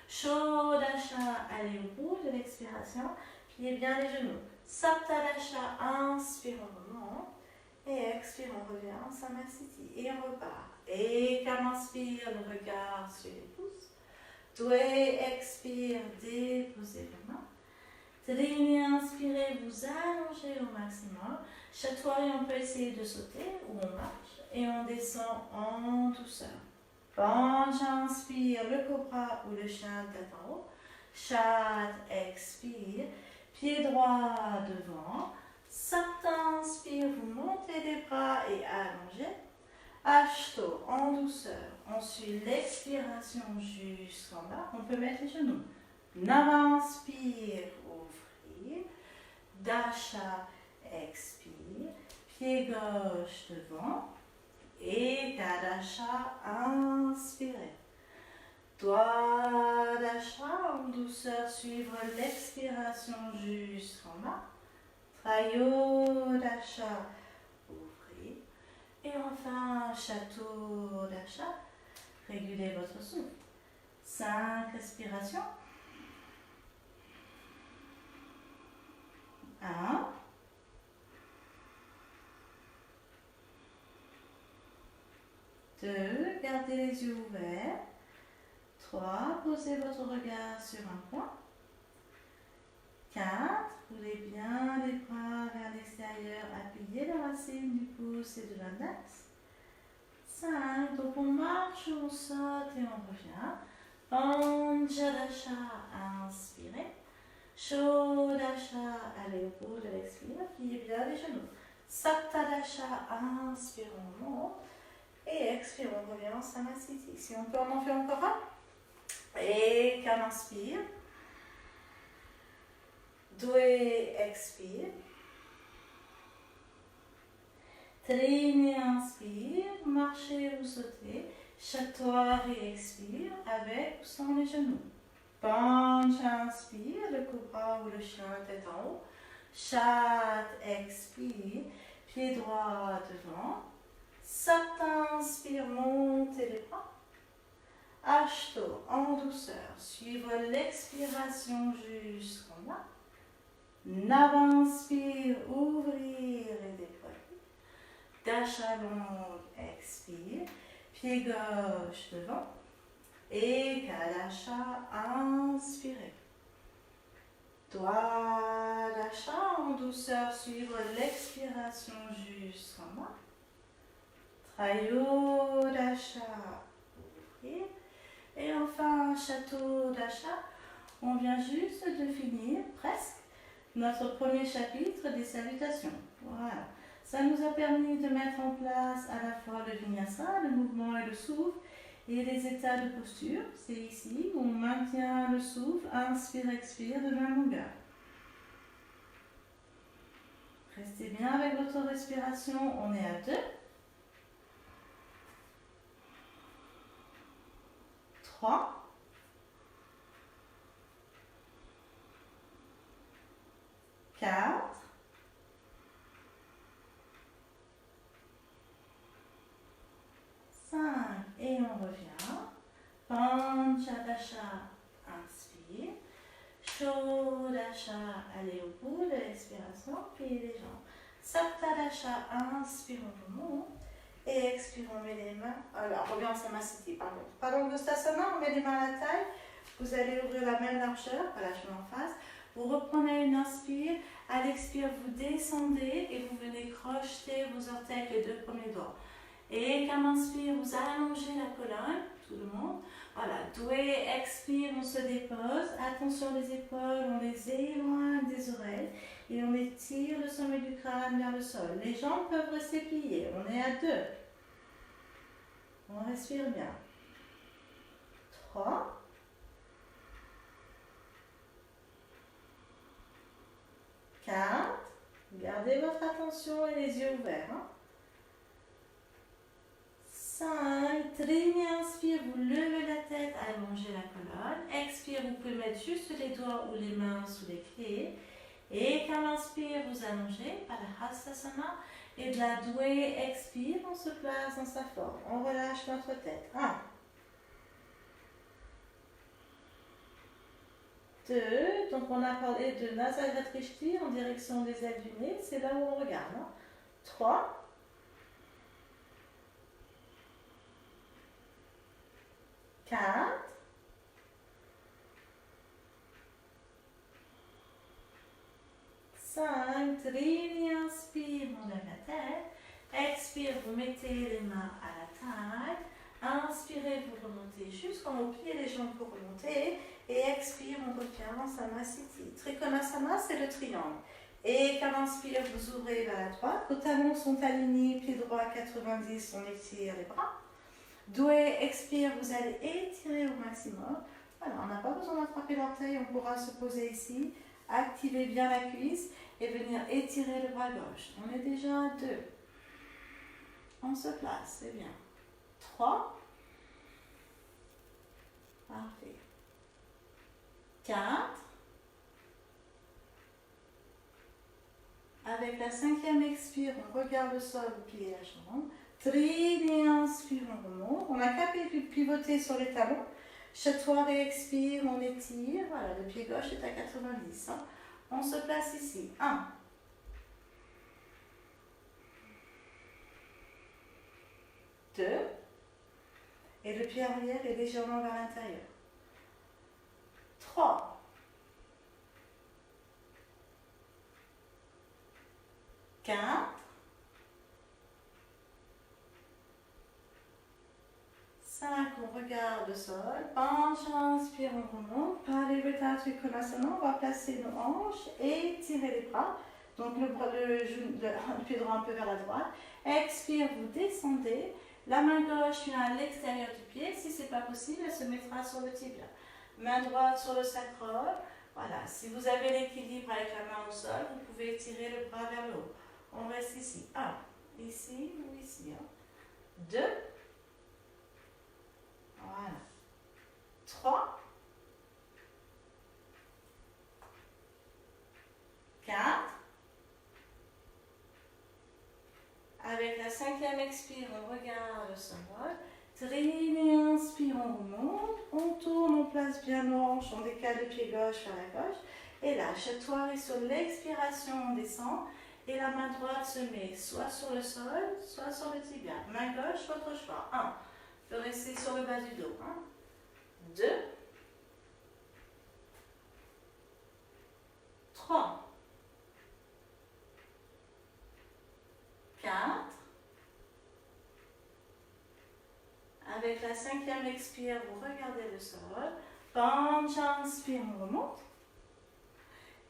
Shodasha, allez au bout de l'expiration. Pliez bien les genoux. Saptadasha, inspire, on remonte. Et expire, on revient en Samasthiti. Et on repart. Et comme inspire, le regard sur les pouces. Doué, expire, déposez vos mains. Trini, inspirez, vous allongez au maximum. Chatouille, on peut essayer de sauter ou on marche. Et on descend en douceur. Pancha, inspire, le cobra ou le chien tête en haut. Chat, expire. Pied droit devant. Sapta, inspire, vous montez les bras et allongez. Ashto, en douceur. On suit l'expiration jusqu'en bas. On peut mettre les genoux. Nava, inspire, ouvrir. Dasha, expire. Pied gauche devant. Ekadasha, inspirez. Doigt d'achat, en douceur, suivre l'expiration jusqu'en bas. Trayodasha, ouvrez. Et enfin, Chaturdasha, régulez votre souffle. 5 respirations. 1. 2. Gardez les yeux ouverts. 3. Posez votre regard sur un point. 4. Roulez bien les bras vers l'extérieur. Appuyez la racine du pouce et de l'index. 5. Donc on marche, on saute et on revient. Panchadasha, inspirez. Shodasha, allez au bout de l'expire. Pliez bien les genoux. Saptadasha, inspire, on monte. Et expire, on revient en Samasthiti. Si on peut, on en fait encore un. Et comme inspire. Doué, expire. Trini, inspire. Marchez ou sautez. Chatouille et expire avec ou sans les genoux. Pancha, inspire. Le cobra ou le chien tête en haut. Chat, expire. Pied droit devant. Sapta, inspire, montez les bras. Ashto, en douceur, suivre l'expiration jusqu'en bas. Nava, inspire, ouvrir et déployer. Dasha, long, expire. Pied gauche devant. Ekadasha, inspirez. Doigt d'achat, en douceur, suivre l'expiration jusqu'en bas. Trayodasha, ouvrir. Et enfin, Chaturdasha, on vient juste de finir, presque, notre premier chapitre des salutations. Voilà. Ça nous a permis de mettre en place à la fois le vinyasa, le mouvement et le souffle, et les états de posture. C'est ici où on maintient le souffle, inspire, expire de même longueur. Restez bien avec votre respiration, on est à 2. 3. 4. 5. Et on revient. Panchadasha, inspire. Shodasha, allez au bout de l'expiration, pliez les jambes. Saptadasha, inspire, on remonte. Et expire, on met les mains. Alors, on revient en Samasthiti, pardon. Pardon, Gustasana, on met les mains à la taille. Vous allez ouvrir la même largeur. Voilà, je mets en face. Vous reprenez une inspire. À l'expire, vous descendez et vous venez crocheter vos orteils avec les 2 premiers doigts. Et comme inspire, vous allongez la colonne, tout le monde. Voilà, doué, expire, on se dépose. Attention les épaules, on les éloigne des oreilles. Et on étire le sommet du crâne vers le sol. Les jambes peuvent rester pliées. On est à 2. On respire bien. 3. 4. Gardez votre attention et les yeux ouverts. 5. Traînez, inspire, vous levez la tête, allongez la colonne. Expire, vous pouvez mettre juste les doigts ou les mains sous les pieds. Et quand inspire, vous allongez, par la Hastasana. Et de la douée, expire, on se place dans sa forme. On relâche notre tête. 1. 2. Donc on a parlé de Nasagratrishti en direction des ailes du nez. C'est là où on regarde. 3. 4. 5. Trini, inspire, on lève la tête. Expire, vous mettez les mains à la taille. Inspirez, vous remontez jusqu'en haut, pliez les jambes pour remonter. Et expire, on revient en Samasthiti. Trikonasana, c'est le triangle. Et quand inspire, vous ouvrez vers la droite. Vos talons sont alignés, pied droit à 90, on étire les bras. Doué, expire, vous allez étirer au maximum. Voilà, on n'a pas besoin d'attraper l'orteil, on pourra se poser ici. Activez bien la cuisse et venir étirer le bras gauche. On est déjà à 2. On se place, c'est bien. 3. Parfait. 4. Avec la 5e expire, on regarde le sol, vous pliez la jambe. Trini, inspire, on remonte. On n'a qu'à pivoter sur les talons. Chatoire et expire, on étire. Voilà, le pied gauche est à 90. On se place ici. 1. 2. Et le pied arrière est légèrement vers l'intérieur. 3. 4. 5, on regarde le sol. Penche, inspire, on remonte. Parivata Trikonasana, on va placer nos hanches et tirer les bras. Donc le pied droit un peu vers la droite. Expire, vous descendez. La main gauche vient à l'extérieur du pied. Si ce n'est pas possible, elle se mettra sur le tibia. Main droite sur le sacrum. Voilà, si vous avez l'équilibre avec la main au sol, vous pouvez tirer le bras vers le haut. On reste ici. 1. Ici ou ici. 2. Voilà. 3. 4. Avec la 5e expire, on regarde le sol. Trini, inspire, on remonte. On tourne, on place bien nos hanches, on décale le pied gauche vers la gauche. Et là, chatoire et sur l'expiration, on descend. Et la main droite se met soit sur le sol, soit sur le tibia. Main gauche, votre choix. 1. Vous restez sur le bas du dos. 2. 3. 4. Avec la 5e expire, vous regardez le sol. Penche, inspire, on remonte.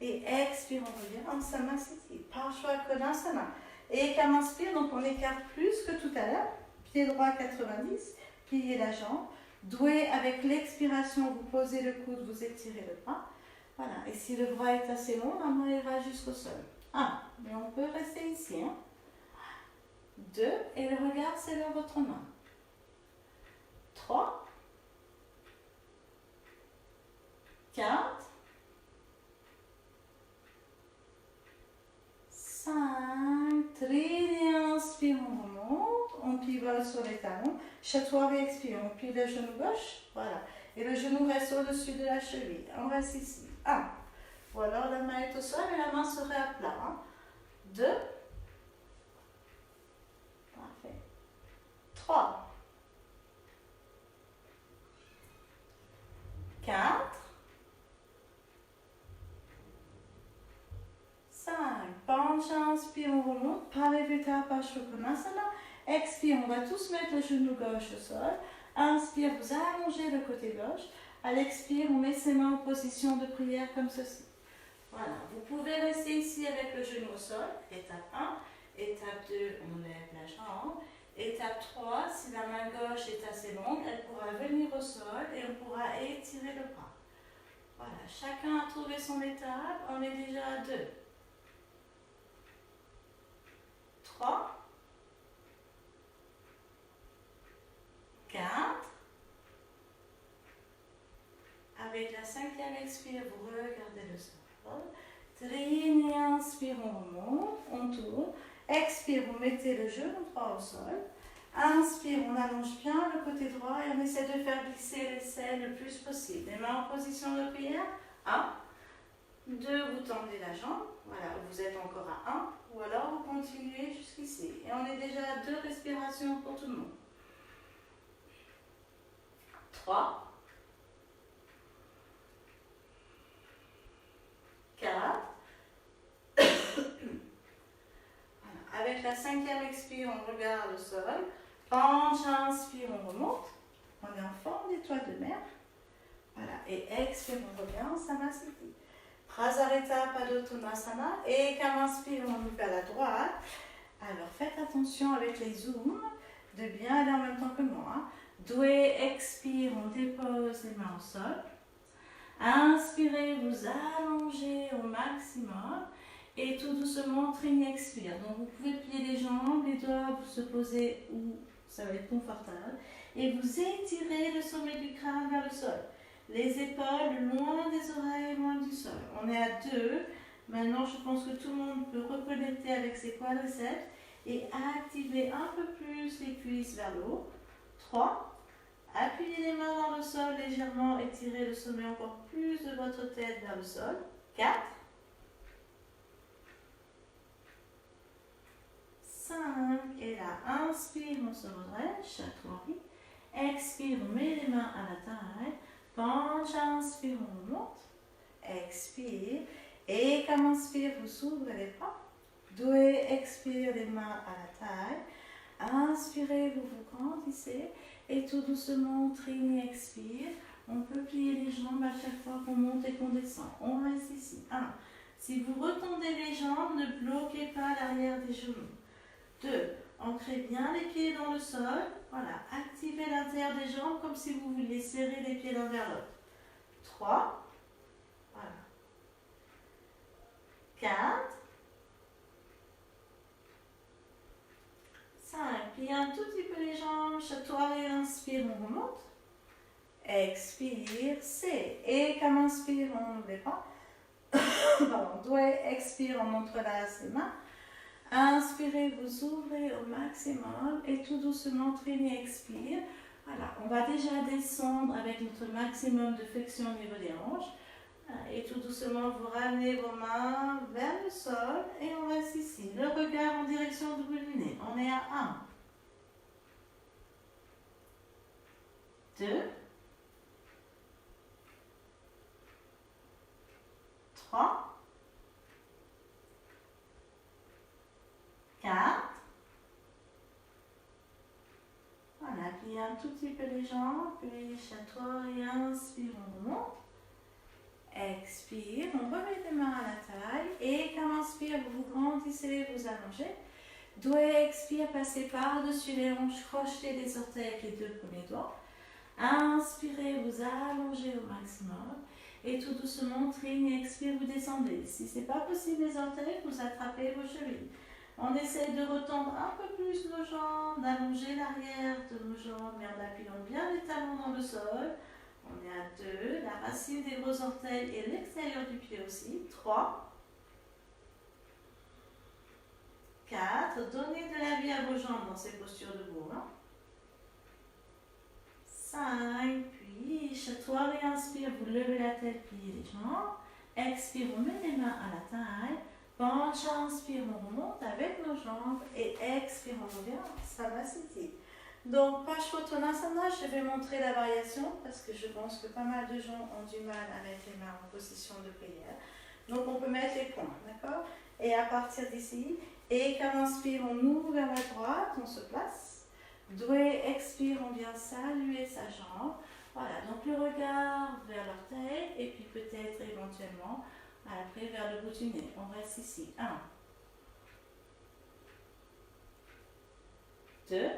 Et expire, on revient en Samasthiti. Parshvakonasana. Et comme inspire, donc on écarte plus que tout à l'heure. Pied droit 90, pliez la jambe. Doué, avec l'expiration, vous posez le coude, vous étirez le bras. Voilà, et si le bras est assez long, la main ira jusqu'au sol. 1, mais on peut rester ici. 2, et le regard, c'est vers votre main. 3, 4, 5, Trini, inspire, on remonte, on pivote sur les talons, chatoire et expire, on plie le genou gauche, voilà, et le genou reste au-dessus de la cheville, on reste ici, 1, ou alors la main est au sol et la main serait à plat, 2, parfait, 3, 4, 5. Penche, inspire, on remonte. Pariveta Parshokonasana. Expire, on va tous mettre le genou gauche au sol. Inspire, vous allongez le côté gauche. À l'expire, on met ses mains en position de prière comme ceci. Voilà, vous pouvez rester ici avec le genou au sol. Étape 1. Étape 2, on lève la jambe. Étape 3, si la main gauche est assez longue, elle pourra venir au sol et on pourra étirer le bras. Voilà, chacun a trouvé son étape. On est déjà à 2. 3. 4. Avec la 5e expire, vous regardez le sol. Trine, inspire, on remonte, on tourne. Expire, vous mettez le genou droit au sol. Inspire, on allonge bien le côté droit et on essaie de faire glisser l'aisselle le plus possible. Les mains en position de prière. 1, 2, vous tendez la jambe. Voilà, vous êtes encore à 1. Ou alors vous continuez jusqu'ici. Et on est déjà à 2 respirations pour tout le monde. 3, 4. Avec la 5e expire, on regarde le sol. Penche, inspire, on remonte. On est en forme d'étoile de mer. Voilà, et expire, on revient, Samasthiti. Prasarita Padottanasana. Et quand inspire, on ouvre à la droite. Alors faites attention avec les zooms de bien aller en même temps que moi. Doué, expire, on dépose les mains au sol. Inspirez, vous allongez au maximum. Et tout doucement, Trine expire. Donc vous pouvez plier les jambes, les doigts, vous se poser où ça va être confortable. Et vous étirez le sommet du crâne vers le sol. Les épaules loin des oreilles, loin du sol. On est à 2. Maintenant, je pense que tout le monde peut reconnecter avec ses quadriceps et activer un peu plus les cuisses vers le haut. 3. Appuyez les mains dans le sol légèrement, étirez le sommet encore plus de votre tête vers le sol. 4. 5. Et là, inspire, on se redresse, chatouari. Expire, on met les mains à la taille. Penche, inspire, on remonte. Expire. Et comme inspire, vous ouvrez les bras. Doué, expire, les mains à la taille. Inspirez, vous vous grandissez. Et tout doucement, Trine, expire. On peut plier les jambes à chaque fois qu'on monte et qu'on descend. On reste ici. 1. Si vous retendez les jambes, ne bloquez pas l'arrière des genoux. 2. Ancrez bien les pieds dans le sol. Voilà. Activez l'intérieur des jambes comme si vous vouliez serrer les pieds l'un vers l'autre. 3. Voilà. 4. 5. Pliez un tout petit peu les jambes. Chatouillez, inspire, on remonte. Expire, c'est. Et comme inspire, on ouvre les bras. Pardon. Doué, expire, on entrelace les mains. Inspirez, vous ouvrez au maximum et tout doucement, Trine, expire. Voilà, on va déjà descendre avec notre maximum de flexion au niveau des hanches. Et tout doucement, vous ramenez vos mains vers le sol et on reste ici. Le regard en direction du bout du nez. On est à 1, 2, 3, 4. Voilà, pliez un tout petit peu les jambes, puis chatouille, inspire, on remonte. Expire, on remet les mains à la taille. Et comme inspire, vous grandissez, vous allongez. Doué, expire, passez par-dessus les hanches, crochetez les orteils avec les 2 premiers doigts. Inspirez, vous allongez au maximum. Et tout doucement, Trine, expire, vous descendez. Si ce n'est pas possible les orteils, vous attrapez vos chevilles. On essaie de retendre un peu plus nos jambes, d'allonger l'arrière de nos jambes, mais en appuyant bien les talons dans le sol. On est à 2, la racine des gros orteils et l'extérieur du pied aussi. 3, 4, donnez de la vie à vos jambes dans ces postures debout. 5, puis chatouille, inspire, vous levez la tête, pliez les jambes. Expire, on met les mains à la taille. Penche, inspire, on remonte avec nos jambes. Et expire, on revient, Samasthiti. Donc, Paschimottanasana, je vais montrer la variation parce que je pense que pas mal de gens ont du mal à mettre les mains en position de prière. Donc, on peut mettre les poings, d'accord? Et à partir d'ici, et quand on inspire, on ouvre vers la droite, on se place. Doué, expire, on vient saluer sa jambe. Voilà, donc le regard vers l'orteil et puis peut-être éventuellement après vers le bout du nez. On reste ici. 1, 2,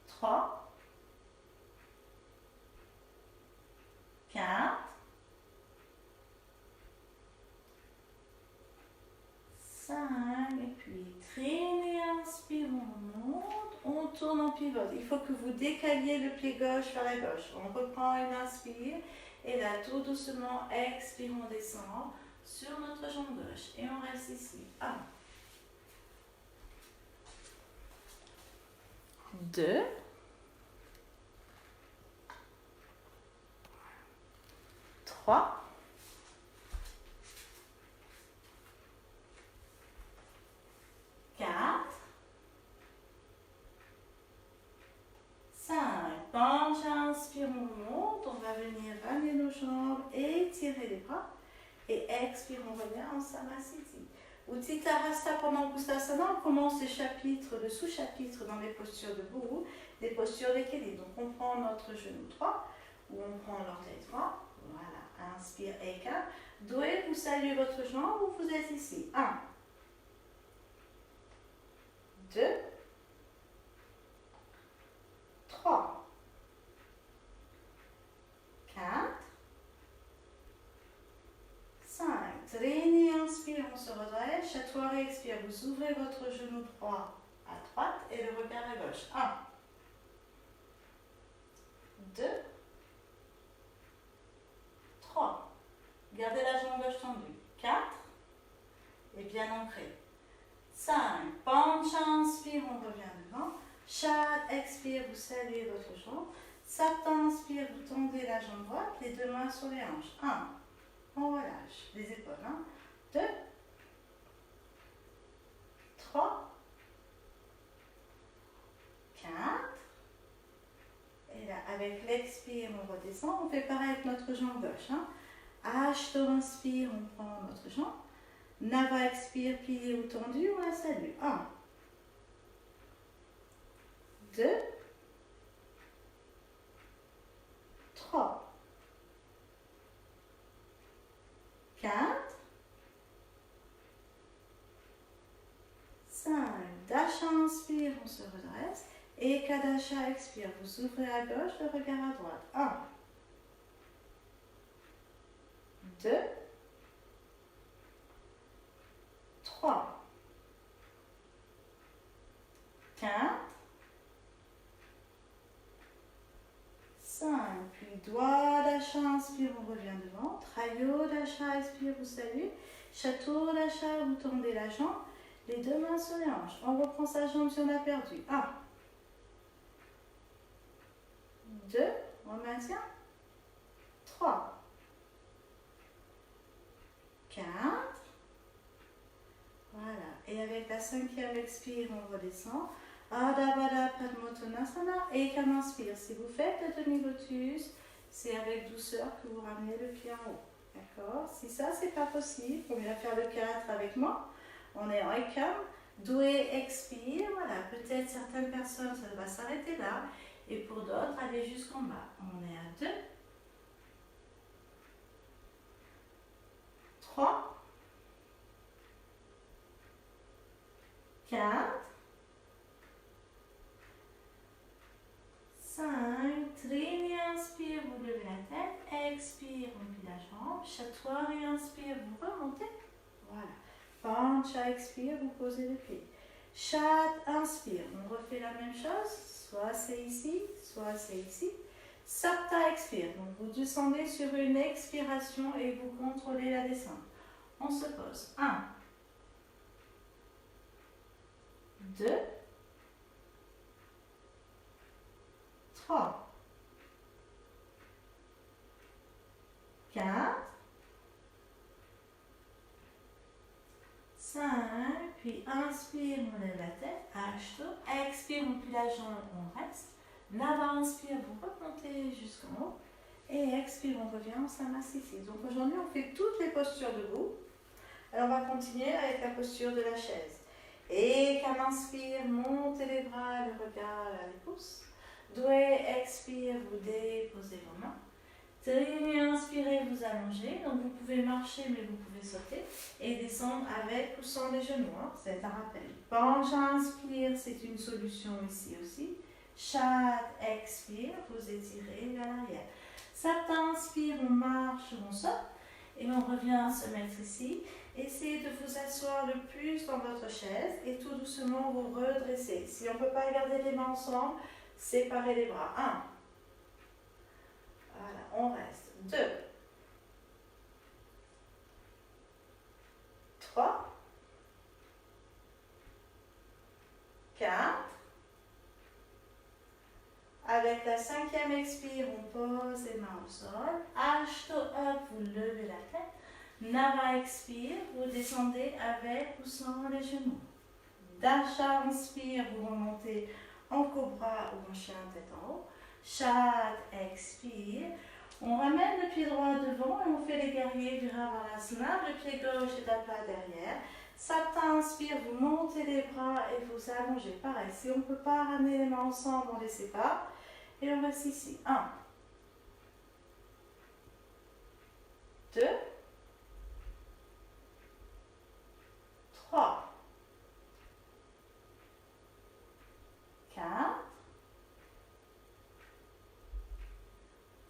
3, 4, 5, et puis traînez, inspire, on monte, on tourne en pivote. Il faut que vous décaliez le pied gauche vers la gauche. On reprend une inspire et là tout doucement, expire, on descend sur notre jambe gauche et on reste ici. 1, 2, 3, 4, 5. Penche, inspire, on monte. On va venir ramener nos jambes, étirer les bras. Et expire, on revient en Samasthiti. Utthita-hasta pendant Uttanasana, on commence les chapitres, le sous-chapitre dans les postures debout, des postures d'équilibre. Donc on prend notre genou droit, ou on prend l'orteil droit. Voilà, inspire, Eka. Doué, vous saluez votre jambe ou vous êtes ici. 1, 2, 3, 4, 5. Traînez, inspire, on se redresse. Chatouare, expire. Vous ouvrez votre genou droit à droite et le regard à gauche. 1, 2, 3. Gardez la jambe gauche tendue. 4. Et bien ancré. 5. Penche, inspire, on revient devant. Chat, expire, vous saluez votre jambe. Sat, inspire, vous tendez la jambe droite, les deux mains sur les hanches. 1. On relâche les épaules. 1, 2, 3, 4. Et là, avec l'expire, on redescend. On fait pareil avec notre jambe gauche. Ashto, inspire, on prend notre jambe. Nava, expire, plié ou tendu, on la salue. 1, 2, 3, 4, 5. Dasha, inspire, on se redresse. Et Kadasha, expire. Vous ouvrez à gauche, le regard à droite. 1, 2, 3, 4, 5. Puis doigt d'achat, inspire, on revient devant. Trayo d'achat, expire, vous saluez. Château d'achat, vous tendez la jambe. Les deux mains sur les hanches. On reprend sa jambe si on a perdu. 1, 2, on maintient. 3, 4. Voilà. Et avec la 5e expire, on redescend. Adha Baddha Padmottanasana. Et qu'on inspire. Si vous faites le demi-lotus, c'est avec douceur que vous ramenez le pied en haut. D'accord? Si ça, c'est pas possible, on vient faire le 4 avec moi. On est en Ekam. Doué, expire. Voilà. Peut-être certaines personnes, ça va s'arrêter là. Et pour d'autres, aller jusqu'en bas. On est à 2, 3, 4, 5, traînez, inspire, vous levez la tête, expire, on plie la jambe, chatouare et inspire, vous remontez, voilà. Pancha, expire, vous posez le pied. Chat, inspire, on refait la même chose, soit c'est ici, soit c'est ici. Sapta, expire, donc vous descendez sur une expiration et vous contrôlez la descente. On se pose, 1, 2, 3, 4, 5, Puis inspire, on lève la tête, Ashto. Expire, on plie la jambe, on reste. Nava, inspire, vous remontez jusqu'en haut. Et expire, on revient en Samasthiti. Donc aujourd'hui, on fait toutes les postures debout. Alors on va continuer avec la posture de la chaise. Et qu'un inspire, montez les bras, le regard vers les pouces. Doué, expire, vous déposez vos mains. Tenez, inspirez, vous allongez. Donc vous pouvez marcher, mais vous pouvez sauter. Et descendre avec ou sans les genoux. Hein. C'est un rappel. Penche, inspire, c'est une solution ici aussi. Chat, expire, vous étirez vers l'arrière. Sapin, inspire, on marche, on saute. Et on revient se mettre ici. Essayez de vous asseoir le plus dans votre chaise et tout doucement vous redresser. Si on ne peut pas garder les mains ensemble, séparez les bras. 1. Voilà, on reste. 2. 3. 4. Avec la 5e expire, on pose les mains au sol. Ashto up, vous levez la tête. Nava expire, vous descendez avec ou sans les genoux. Dasha inspire, vous remontez en cobra ou en chien tête en haut. Chat expire. On ramène le pied droit devant et on fait les guerriers Viravalasana. Le pied gauche est à plat derrière. Sapin inspire, vous montez les bras et vous allongez. Pareil, si on ne peut pas ramener les mains ensemble, on les sépare. Et on reste ici. 1. 2. 3. 4.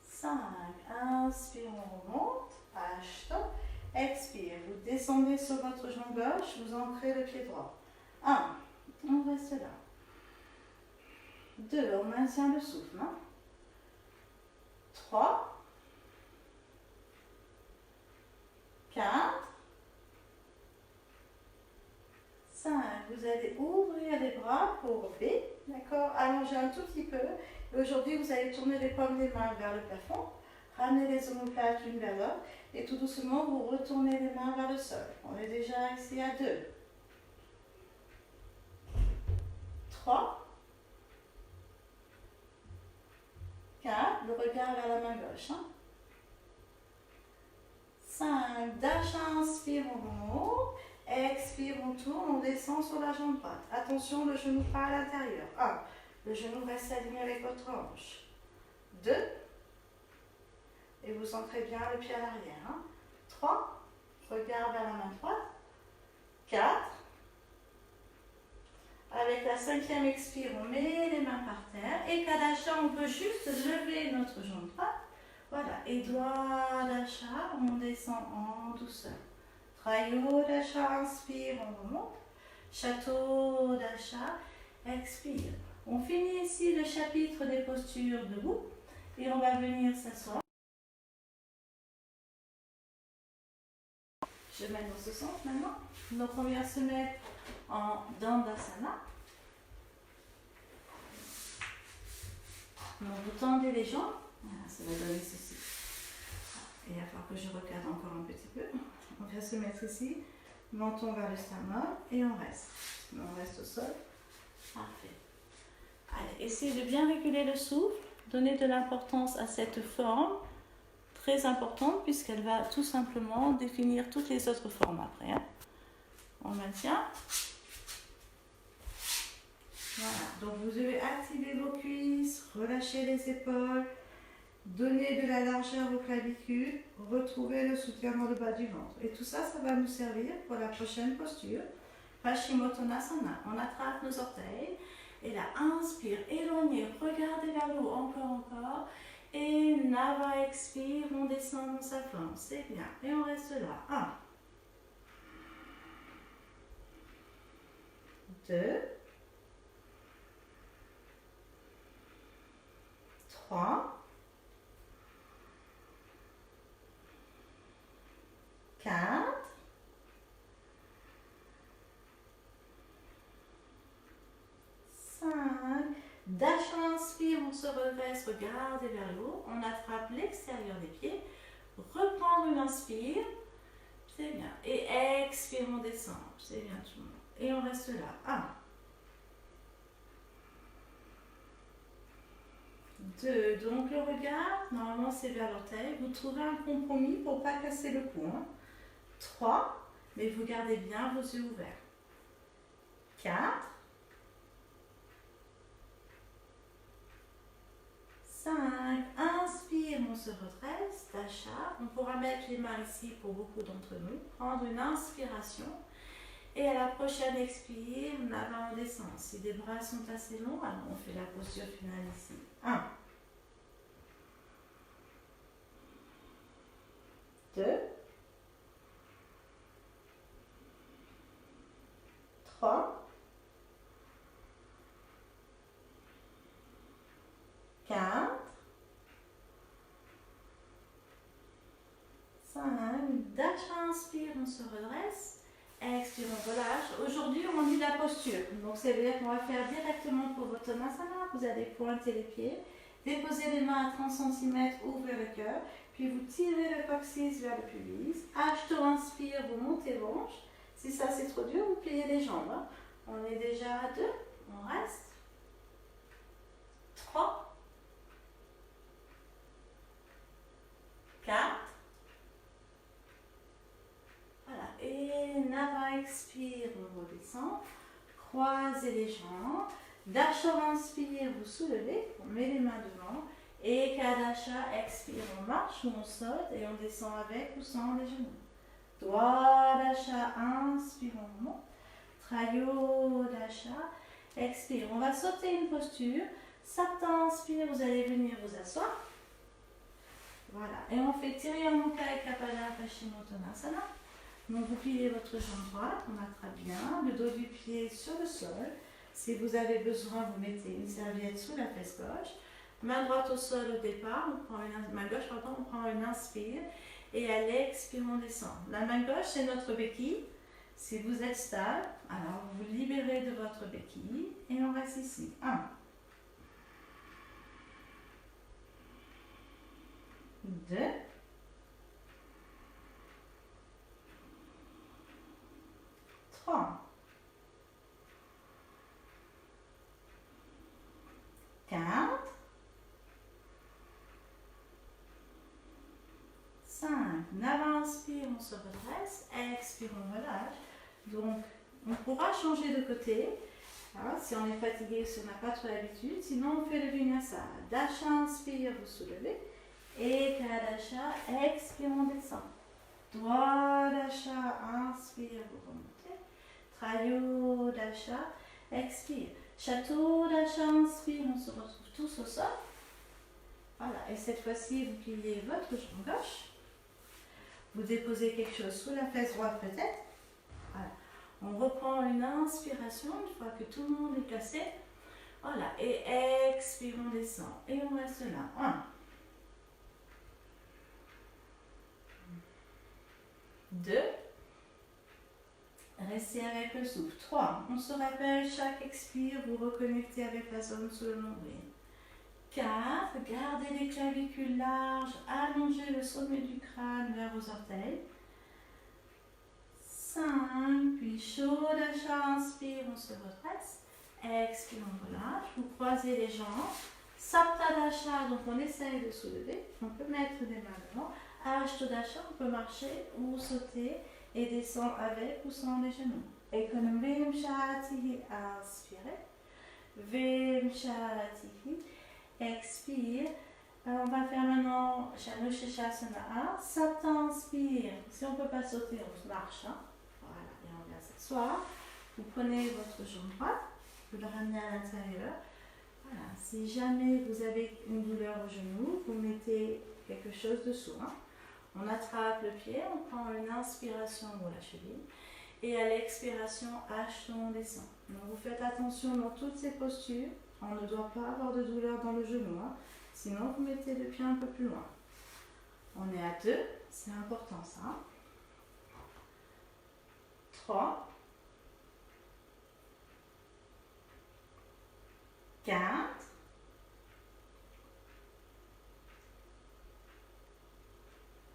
5. Inspire, on remonte. Ashto. Expire. Vous descendez sur votre jambe gauche, vous ancrez le pied droit. 1. On reste là. 2. On maintient le souffle. 3. 4. 5. Vous allez ouvrir les bras pour B. D'accord? Allongez un tout petit peu. Et aujourd'hui, vous allez tourner les paumes des mains vers le plafond. Ramenez les omoplates l'une vers l'autre. Et tout doucement, vous retournez les mains vers le sol. On est déjà ici à 2. 3. 4. Le regard vers la main gauche. 5. Dasha, inspire, on remonte. Expire, on tourne, on descend sur la jambe droite. Attention, le genou pas à l'intérieur. 1. Le genou reste aligné avec votre hanche. 2. Et vous ancrez bien le pied à l'arrière. 3. Regard vers la main droite. 4. Avec la 5e expire, on met les mains par terre. Et Kadasha, on peut juste lever notre jambe droite. Voilà. Et doigt d'achat, on descend en douceur. Trayo d'achat, inspire, on remonte. Château d'achat, expire. On finit ici le chapitre des postures debout. Et on va venir s'asseoir. Je mets dans ce sens maintenant. Donc on vient se mettre en Dandasana. Donc vous tendez les jambes. Voilà, ça va donner ceci. Et il va falloir que je regarde encore un petit peu. On vient se mettre ici. Menton vers le sternum et on reste. On reste au sol. Parfait. Allez, essayez de bien réguler le souffle. Donnez de l'importance à cette forme. Très importante puisqu'elle va tout simplement définir toutes les autres formes après. Hein. On maintient. Voilà, donc vous devez activer vos cuisses, relâcher les épaules, donner de la largeur aux clavicules, retrouver le soutien dans le bas du ventre. Et tout ça, ça va nous servir pour la prochaine posture. Paschimottanasana. On attrape nos orteils et là, inspire, éloignez, regardez vers le haut, encore. Et Nava expire, on descend dans sa forme. C'est bien. Et on reste là. 1. 2. 3. 4. 5. Dash, inspire, on se redresse, regardez vers le haut. On attrape l'extérieur des pieds. Reprendre une inspire. C'est bien. Et expire, on descend. C'est bien tout le monde. et on reste là. 1, 2, donc le regard, normalement c'est vers l'orteil. Vous trouvez un compromis pour ne pas casser le cou. 3, mais vous gardez bien vos yeux ouverts. 4, 5, inspire, on se redresse, Dasha. On pourra mettre les mains ici pour beaucoup d'entre nous. Prendre une inspiration. Et à la prochaine expire, on avance, on descend. Si les bras sont assez longs, alors on fait la posture finale ici. 1, 2, 3, 4, 5, Dasha, inspire, on se redresse. Expire, on relâche. Aujourd'hui, on dit la posture. Donc, ça veut dire qu'on va faire directement pour votre Uttanasana. Vous allez pointer les pieds, déposer les mains à 30 cm, ouvrez le cœur, puis vous tirez le coccyx vers le pubis. Ashto, inspire, vous montez vos hanches. Si ça c'est trop dur, vous pliez les jambes. On est déjà à 2, on reste. 3, 4. Voilà, et Nava, expire, on redescend. Croisez les jambes. Dasha, inspire, vous soulevez, on met les mains devant. Et Kadasha, expire, on marche ou on saute et on descend avec ou sans les genoux. Dwadasha, inspire, on monte. Trayodasha, expire. On va sauter une posture. Sapta, inspire, vous allez venir vous asseoir. Voilà, et on fait Tiryamuka et Kapala Paschimottanasana. Donc vous pliez votre jambe droite, on attrape bien le dos du pied sur le sol. Si vous avez besoin, vous mettez une serviette sous la fesse gauche. Main droite au sol au départ, main gauche, pardon, on prend une inspire et à l'expire, on descend. La main gauche, c'est notre béquille. Si vous êtes stable, alors vous vous libérez de votre béquille et on reste ici. 1, 2, 3, 4, 5. Nava, inspire, on se redresse. Expire, on relâche. Donc, on pourra changer de côté. Hein, si on est fatigué, si on n'a pas trop l'habitude. Sinon, on fait le vinyasa. Dasha, inspire, vous soulevez. Et Kadasha, expire, on descend. Dwadasha, inspire, vous remontez. Trayodasha, expire. Chatodasha, inspire, on se retrouve tous au sol. Voilà, et cette fois-ci, vous pliez votre jambe gauche. Vous déposez quelque chose sous la fesse droite peut-être. Voilà. On reprend une inspiration une fois que tout le monde est placé. Voilà, et expire, on descend. Et on reste là. 1, 2, restez avec le souffle. 3, on se rappelle, chaque expire, vous reconnectez avec la zone sous le nombril. 4, gardez les clavicules larges, allongez le sommet du crâne vers vos orteils. 5, puis Shodasha, inspire, on se redresse. Expire, on relâche. Vous croisez les jambes. Saptadasha, donc on essaye de soulever. On peut mettre les mains devant. Ashtodasha, on peut marcher ou sauter et descendre avec ou sans les genoux. Ekonom Vimshatihi, inspirez. Vimshatihi, expire. On va faire maintenant Shanushashasana 1. Sapta, inspire. Si on ne peut pas sauter, on marche. Voilà, et on vient s'asseoir. Vous prenez votre jambe droite, vous le ramenez à l'intérieur. Voilà, si jamais vous avez une douleur au genou, vous mettez quelque chose dessous. On attrape le pied, on prend une inspiration pour la cheville. Et à l'expiration, on descend. Donc vous faites attention dans toutes ces postures. On ne doit pas avoir de douleur dans le genou. Sinon, vous mettez le pied un peu plus loin. On est à 2, c'est important ça. 3, 4,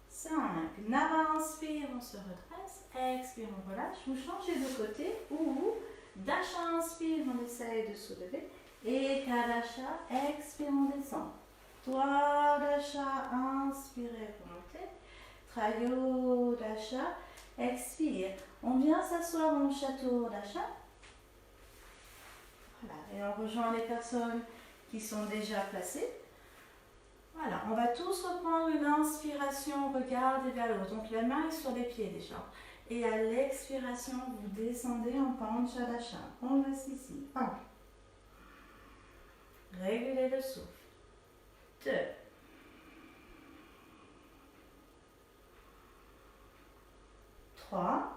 5, 5. Nava, inspire, on se redresse. Expire, on relâche. Vous changez de côté. Ou Dasha, inspire, on essaye de soulever. Et Kadasha, expire, on descend. Toi, Dasha, inspirez, remontez. Trayo, Dasha, expire. On vient s'asseoir dans le château Dasha. Voilà, et on rejoint les personnes qui sont déjà placées. Voilà, on va tous reprendre une inspiration, regardez vers l'autre. Donc la main est sur les pieds déjà. Et à l'expiration, vous descendez en Panchadasha. On reste ici. 1. Régulez le souffle. 2. 3.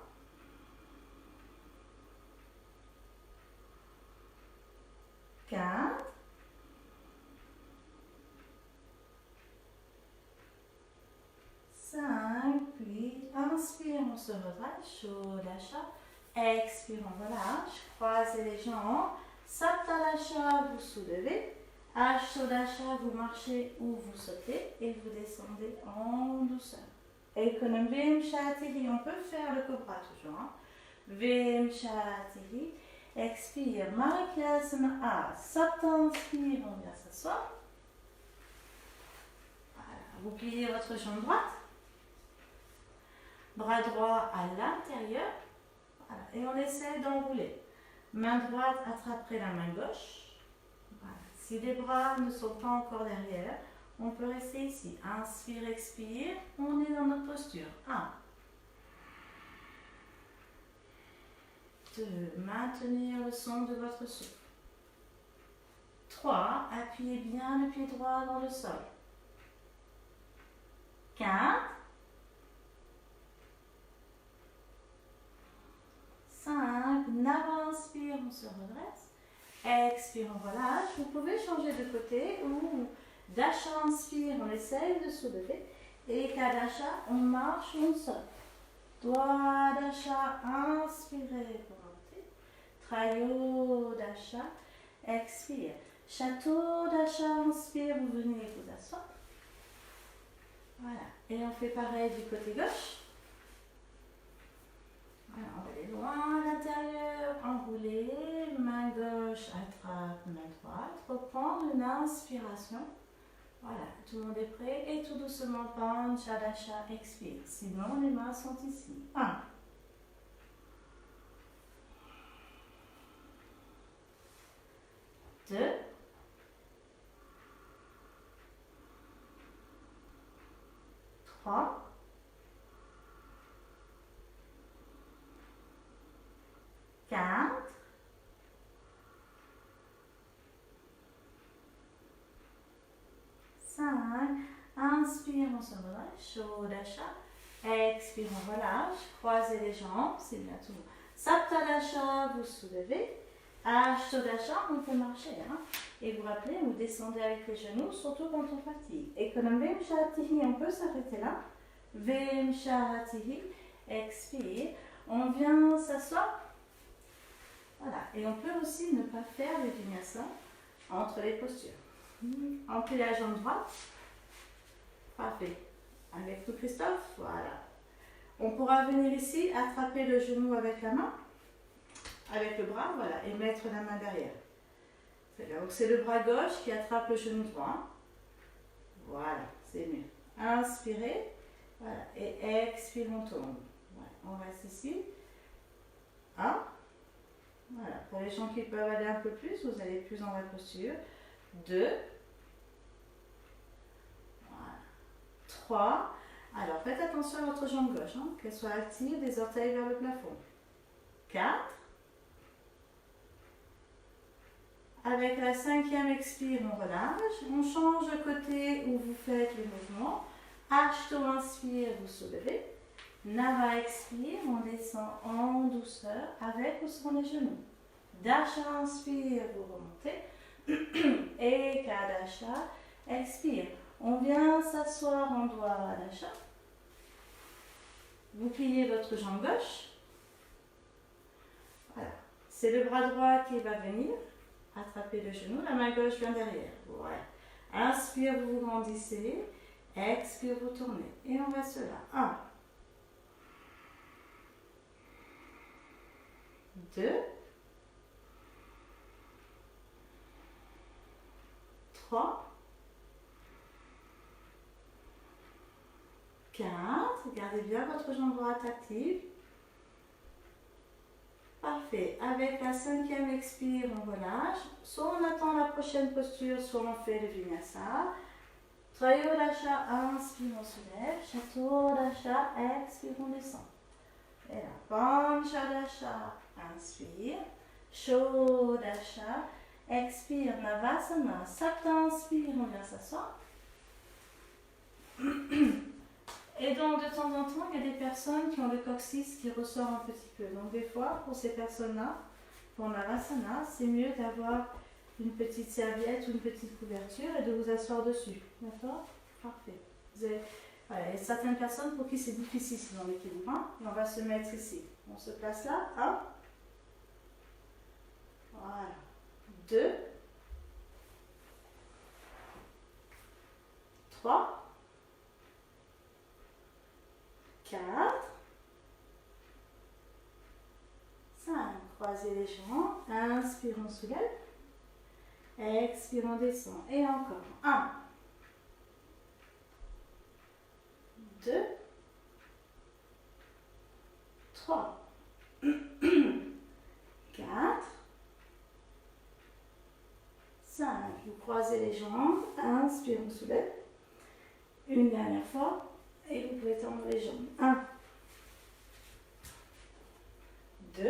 4. 5, puis inspire, on se redresse, Shodasha, expire, on relâche, croisez les jambes, Saptadasha, vous soulevez, Ashodasha, vous marchez ou vous sautez et vous descendez en douceur. Ekhanam Vimshatiri, on peut faire le cobra toujours, hein. Vimshatiri, expire, Marikyasana, Sapta, inspire, on vient s'asseoir. Voilà, vous pliez votre jambe droite. Bras droit à l'intérieur. Voilà. Et on essaie d'enrouler. Main droite attraperait la main gauche. Voilà. Si les bras ne sont pas encore derrière, on peut rester ici. Inspire, expire. On est dans notre posture. 1. 2. Maintenir le son de votre souffle. 3. Appuyez bien le pied droit dans le sol. 4. 5, Nava, inspire, on se redresse. Expire, on relâche. Vous pouvez changer de côté ou Dasha, inspire, on essaye de soulever. Et Kadasha, on marche, on saute. Doigt Dasha, inspirez pour monter. Trayo Dasha, expire. Château Dasha, inspire, vous venez vous asseoir. Voilà. Et on fait pareil du côté gauche. Voilà, on va aller loin à l'intérieur, enrouler, main gauche attrape, main droite, reprendre une inspiration. Voilà, tout le monde est prêt et tout doucement, Panchadasha, expire. Sinon, les mains sont ici. 1. 2. 3. 4. 5. Inspire, on se relâche. Shodasha. Expire, on relâche. Croisez les jambes, c'est bien tout. Saptadasha, vous soulevez. Ashtadasha, on peut marcher. Hein? Et vous rappelez, vous descendez avec les genoux, surtout quand on fatigue. Et comme Vimshatihi, on peut s'arrêter là. Vimshatihi. Expire. On vient s'asseoir. Voilà, et on peut aussi ne pas faire le vinyasa entre les postures. Emplie la jambe droite. Parfait. Avec tout Christophe, voilà. On pourra venir ici, attraper le genou avec la main, avec le bras, voilà, et mettre la main derrière. Donc c'est le bras gauche qui attrape le genou droit. Voilà, c'est mieux. Inspirez, voilà, et expire, on tourne. Voilà, on reste ici. 1. Voilà, pour les gens qui peuvent aller un peu plus, vous allez plus dans la posture. 2. Voilà. 3. Alors, faites attention à votre jambe gauche, hein, qu'elle soit active, les orteils vers le plafond. 4. Avec la 5e expire, on relâche. On change de côté où vous faites le mouvement. Ashto inspire, vous soulevez. Nava expire, on descend en douceur avec ou sur les genoux. Dasha inspire, vous remontez. Et Kadasha expire. On vient s'asseoir en doigt Dasha. Vous pliez votre jambe gauche. Voilà. C'est le bras droit qui va venir. Attrapez le genou, la main gauche vient derrière. Voilà. Inspire, vous vous grandissez. Expire, vous tournez. Et on reste là. 1, 2, 3, 4. Gardez bien votre jambe droite active. Parfait. Avec la 5e expire, on relâche. Soit on attend la prochaine posture, soit on fait le vinyasa. Trayodhasha, inspire, on se lève. Chaturdasha, expire, on descend. Et là, Panchadasha, inspire. Shodasha, expire, Navasana. Sapta, inspire, on vient s'asseoir. Et donc, de temps en temps, il y a des personnes qui ont le coccyx qui ressort un petit peu. Donc, des fois, pour ces personnes-là, pour Navasana, c'est mieux d'avoir une petite serviette ou une petite couverture et de vous asseoir dessus. D'accord? Parfait. Voilà, il y a certaines personnes pour qui c'est difficile dans l'équilibre. Et on va se mettre ici. On se place là. 1. Voilà. 2. 3. 4, 5, croisez les jambes, inspire, on soulève, expire, on descend, et encore, 1, 2, 3, 4, 5, vous croisez les jambes, inspire, on soulève, une dernière fois, et vous pouvez tendre les jambes. 1, 2,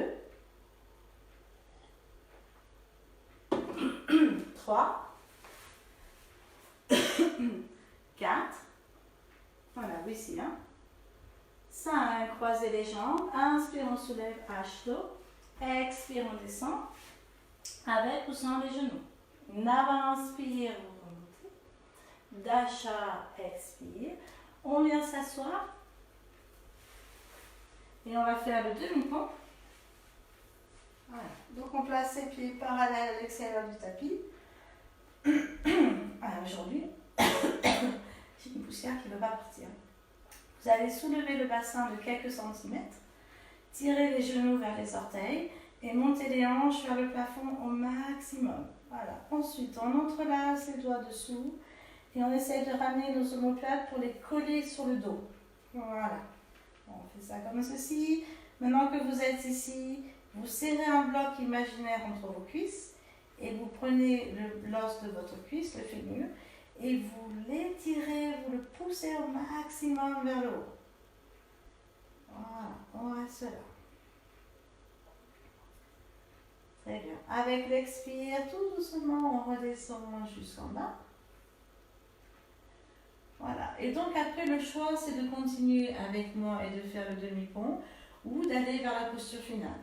3, 4, voilà, oui, ici, 5, croisez les jambes, inspire, on soulève, Ashto, expire, on descend, avec ou sans les genoux. Nava, inspire, vous remontez, Dasha, expire, on vient s'asseoir, et on va faire le demi-pont. Voilà. Donc on place ses pieds parallèles à l'extérieur du tapis. Alors aujourd'hui, j'ai une poussière qui ne veut pas partir. Vous allez soulever le bassin de quelques centimètres, tirer les genoux vers les orteils et monter les hanches vers le plafond au maximum. Voilà. Ensuite, on entrelace les doigts dessous et on essaie de ramener nos omoplates pour les coller sur le dos. Voilà. On fait ça comme ceci. Maintenant que vous êtes ici, vous serrez un bloc imaginaire entre vos cuisses et vous prenez l'os de votre cuisse, le fémur, et vous l'étirez, vous le poussez au maximum vers le haut. Voilà, on reste là. Très bien. Avec l'expire, tout doucement, on redescend jusqu'en bas. Voilà. Et donc après, le choix, c'est de continuer avec moi et de faire le demi-pont ou d'aller vers la posture finale.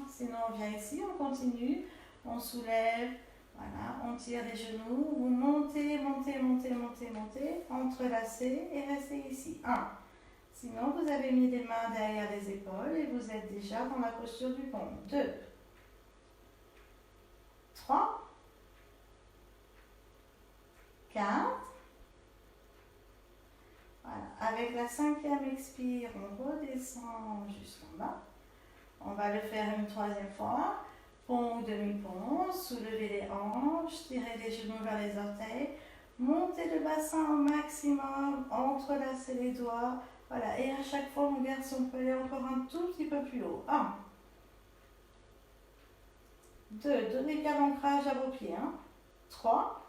Sinon, on vient ici, on continue, on soulève, voilà, on tire les genoux, vous montez, montez, montez, montez, montez, entrelacez et restez ici. 1. Sinon, vous avez mis les mains derrière les épaules et vous êtes déjà dans la posture du pont. 2. 3. 4. Voilà. Avec la 5e expire, on redescend jusqu'en bas. On va le faire une 3e fois. Pont ou demi-pont, soulevez les hanches, tirez les genoux vers les orteils, montez le bassin au maximum, entrelacez les doigts. Voilà, et à chaque fois, mon garçon, on peut aller encore un tout petit peu plus haut. 1. 2. Donnez bien l'ancrage à vos pieds. 3.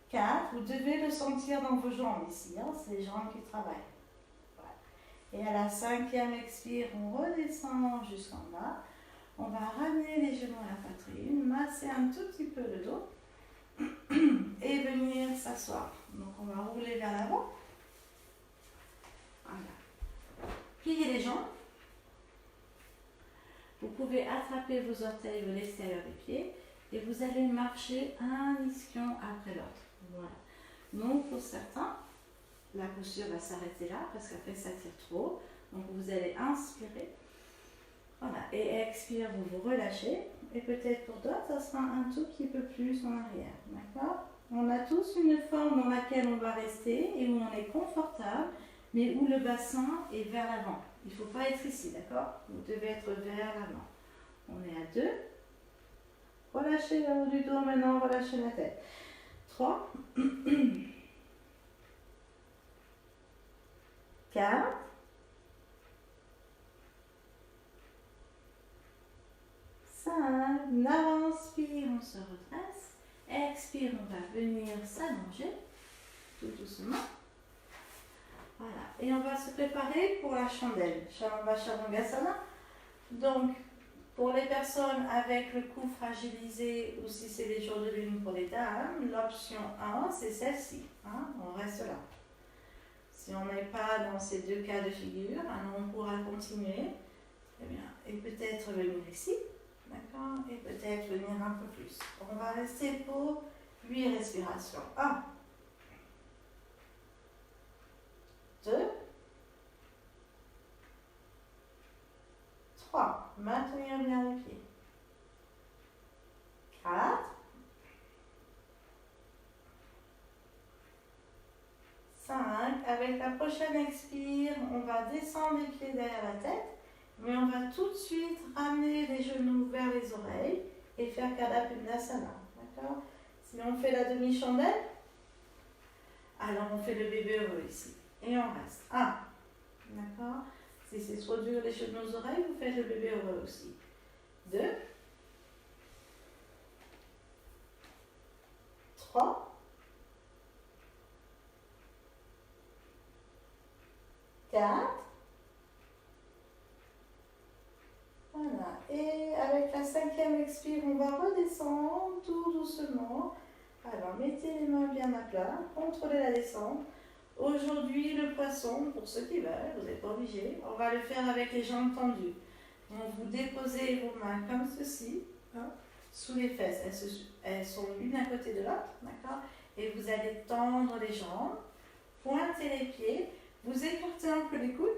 4. Vous devez le sentir dans vos jambes ici. C'est les jambes qui travaillent. Et à la 5e expire, on redescend jusqu'en bas. On va ramener les genoux à la poitrine, masser un tout petit peu le dos et venir s'asseoir. Donc on va rouler vers l'avant. Voilà. Pliez les jambes. Vous pouvez attraper vos orteils de l'extérieur des pieds et vous allez marcher un ischion après l'autre. Voilà. Donc pour certains, la posture va s'arrêter là parce qu'après ça tire trop. Donc vous allez inspirer. Voilà. Et expire, vous vous relâchez. Et peut-être pour d'autres, ça sera un tout petit peu plus en arrière. D'accord? On a tous une forme dans laquelle on va rester et où on est confortable, mais où le bassin est vers l'avant. Il ne faut pas être ici, d'accord? Vous devez être vers l'avant. On est à 2. Relâchez le haut du dos maintenant, relâchez la tête. 3. 4. 5. Inspire, on se redresse. Expire, on va venir s'allonger tout doucement. Voilà. Et on va se préparer pour la chandelle. Chaturanga. Donc, pour les personnes avec le cou fragilisé ou si c'est les jours de lune pour les dames, l'option 1, c'est celle-ci. Hein, on reste là. Si on n'est pas dans ces deux cas de figure, alors on pourra continuer. Très bien. Et peut-être venir ici. D'accord? Et peut-être venir un peu plus. On va rester pour 8 respirations. 1. 2. 3. Maintenir bien les pieds. 4. 5. Avec la prochaine expire, on va descendre les pieds derrière la tête, mais on va tout de suite ramener les genoux vers les oreilles et faire Kadapindasana. D'accord? Si on fait la demi-chandelle, alors on fait le bébé heureux ici. Et on reste. 1. D'accord? Si c'est trop dur les genoux aux oreilles, vous faites le bébé heureux aussi. 2. 3. 4. Voilà. Et avec la 5e expire, on va redescendre tout doucement. Alors, mettez les mains bien à plat, contrôlez la descente. Aujourd'hui, le poisson, pour ceux qui veulent, vous n'êtes pas obligés, on va le faire avec les jambes tendues. Donc, vous déposez vos mains comme ceci, hein, sous les fesses. Elles sont l'une à côté de l'autre, d'accord? Et vous allez tendre les jambes, pointer les pieds, vous écartez un peu les coudes.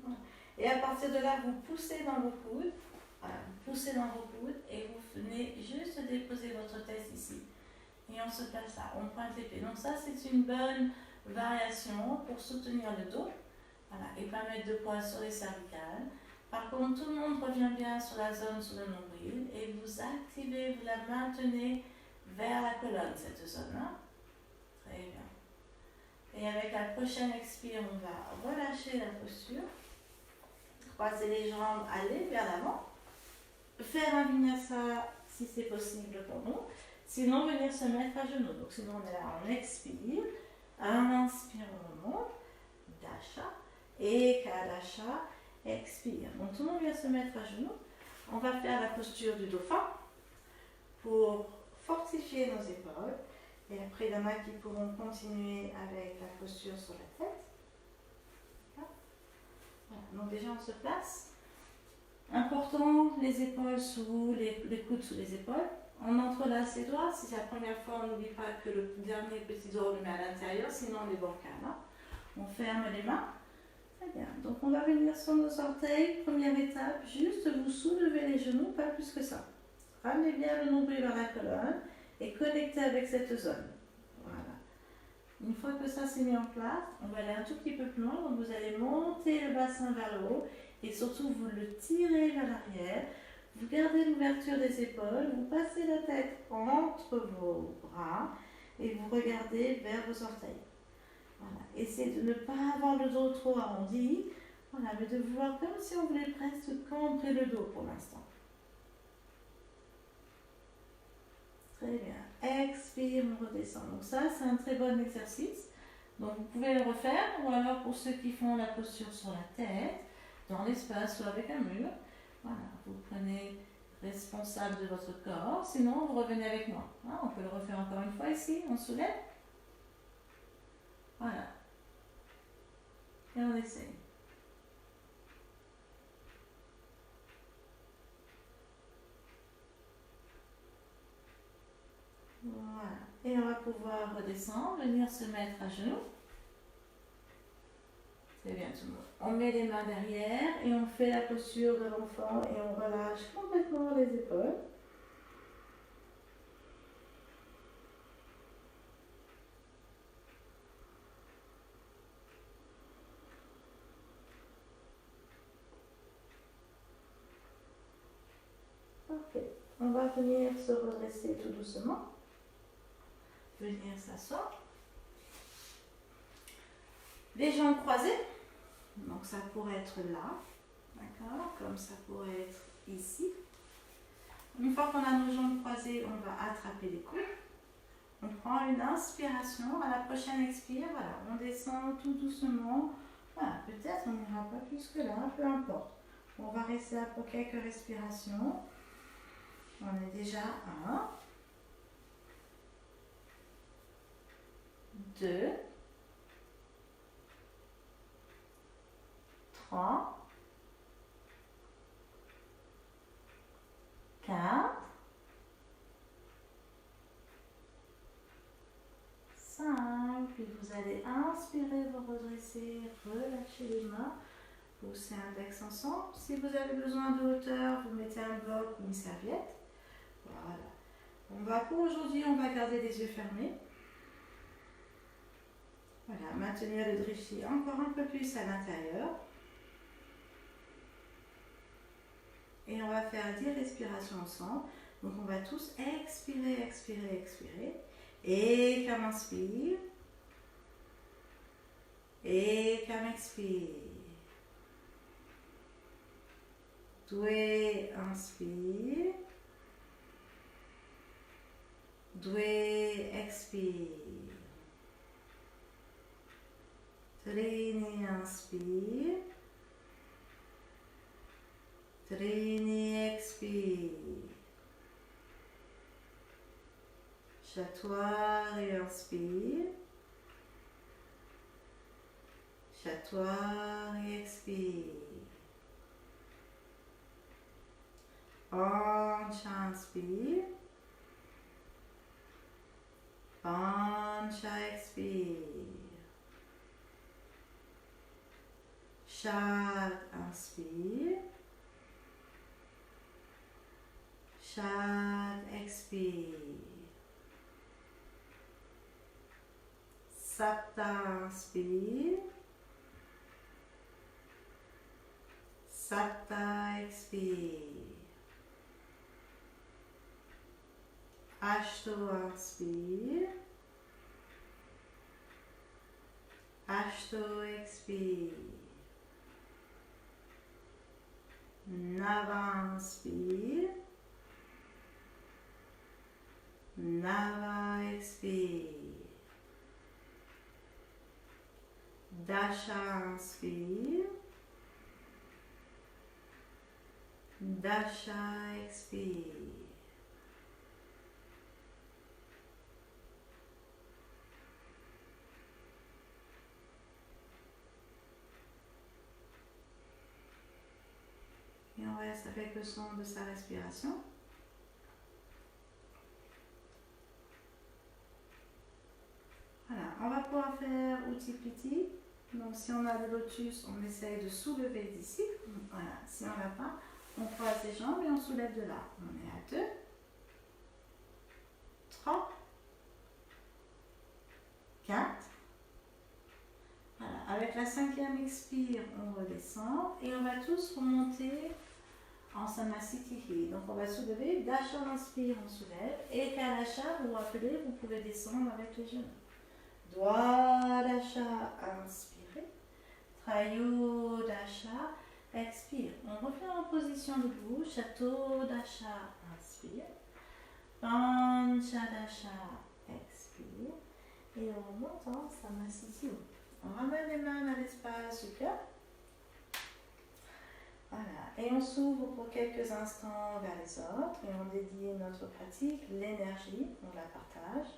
Voilà. Et à partir de là, vous poussez dans vos coudes. Voilà, vous poussez dans vos coudes et vous venez juste déposer votre tête ici. Et on se place là, on pointe les pieds. Donc ça, c'est une bonne variation pour soutenir le dos, voilà, et pas mettre de poids sur les cervicales. Par contre, tout le monde revient bien sur la zone sous le nombril et vous activez, vous la maintenez vers la colonne, cette zone-là. Très bien. Et avec la prochaine expire, on va relâcher la posture. Croiser les jambes, aller vers l'avant. Faire un vinyasa si c'est possible pour nous. Sinon, venir se mettre à genoux. Donc, sinon, on est là, on expire. Un inspire, on remonte. Dasha. Et Kadasha. Expire. Donc, tout le monde vient se mettre à genoux. On va faire la posture du dauphin pour fortifier nos épaules. Et après, il y en a qui pourront continuer avec la posture sur la tête. Voilà. Donc, déjà, on se place. Important, les épaules sous les coudes sous les épaules. On entrelace les doigts. Si c'est la première fois, on n'oublie pas que le dernier petit doigt, on le met à l'intérieur, sinon on est bancal. Hein. On ferme les mains. Très bien. Donc on va venir sur nos orteils. Première étape, juste vous soulevez les genoux, pas plus que ça. Ramenez bien le nombril vers la colonne et connectez avec cette zone. Voilà. Une fois que ça s'est mis en place, on va aller un tout petit peu plus loin. Donc vous allez monter le bassin vers le haut et surtout vous le tirez vers l'arrière. Vous gardez l'ouverture des épaules, vous passez la tête entre vos bras et vous regardez vers vos orteils. Voilà. Essayez de ne pas avoir le dos trop arrondi, voilà, mais de voir comme si on voulait presque cambrer le dos pour l'instant. Très bien. Expire, on redescend. Donc ça, c'est un très bon exercice. Donc vous pouvez le refaire, ou alors pour ceux qui font la posture sur la tête, dans l'espace ou avec un mur, voilà, vous prenez responsable de votre corps, sinon vous revenez avec moi. Hein, on peut le refaire encore une fois ici, on soulève. Voilà. Et on essaye. Voilà. Et on va pouvoir redescendre, venir se mettre à genoux. C'est bien tout le monde. On met les mains derrière et on fait la posture de l'enfant et on relâche complètement les épaules. on va venir se redresser tout doucement. Venir s'asseoir. Les jambes croisées. Donc ça pourrait être là. D'accord? Comme ça pourrait être ici. Une fois qu'on a nos jambes croisées, on va attraper les coudes. On prend une inspiration. À la prochaine expire, voilà, on descend tout doucement. Voilà, peut-être on n'ira pas plus que là, peu importe. On va rester là pour quelques respirations. On est déjà à 1, 2, 3, 4, 5. Puis vous allez inspirer, vous redresser, relâcher les mains. Poussez index ensemble. Si vous avez besoin de hauteur, vous mettez un bloc ou une serviette. Voilà. Pour aujourd'hui, on va garder les yeux fermés. Voilà, maintenir le drishti encore un peu plus à l'intérieur. Et on va faire 10 respirations ensemble. Donc on va tous expirer, expirer, expirer. Et comme inspire. Et comme expire. Doué, inspire. Doué, expire. Trini, inspire. Trini, expire. Chatoire et inspire. Chatoire et expire. Pancha, inspire. Pancha, expire. Shat, inspire. Shat, expire. Sapta, inspire. Sapta, expire. Ashto, inspire. Ashto, expire. Nava, inspire. Nava, expire. Dasha, inspire. Dasha, expire. Et on reste avec le son de sa respiration. Voilà, on va pouvoir faire Uttipiti. Donc si on a le lotus, on essaye de soulever d'ici. Voilà, si on l'a pas, on croise les jambes et on soulève de là. On est à 2, 3, 4. Voilà, avec la 5e expire, on redescend et on va tous remonter en Samasthiti. Donc on va soulever, Dasha, inspire, on soulève, et Kalasha, vous vous rappelez, vous pouvez descendre avec les genoux. Dwadasha, inspirez. Trayodasha, expire. On refait en position debout. Chatodasha, inspire. Panchadasha, expire. Et on remonte en Samasthiti. On ramène les mains à l'espace du cœur. Voilà. Et on s'ouvre pour quelques instants vers les autres. Et on dédie notre pratique, l'énergie, on la partage.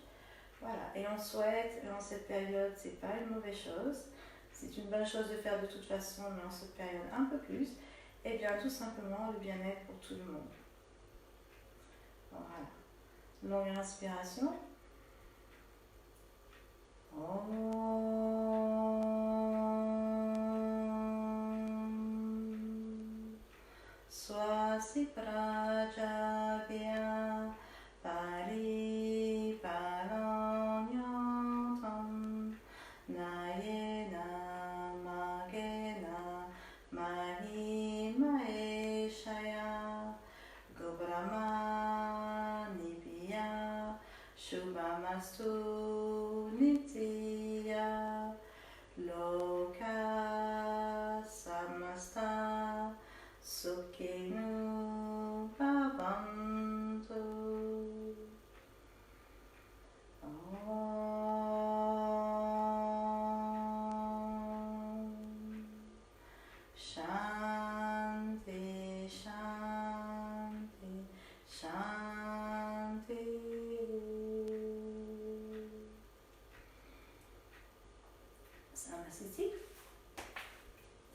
Voilà, et on souhaite, en cette période, c'est pas une mauvaise chose, c'est une bonne chose de faire de toute façon, mais en cette période un peu plus, et bien tout simplement le bien-être pour tout le monde. Voilà, longue inspiration. Swasi prajabhya pari paranyantam nayena magena mahi maheshaya gobrahma Namastu Nitya Loka Samasta Sukhinu Bhavantu. Shanti, Shanti, Shanti. C'est un ascétique.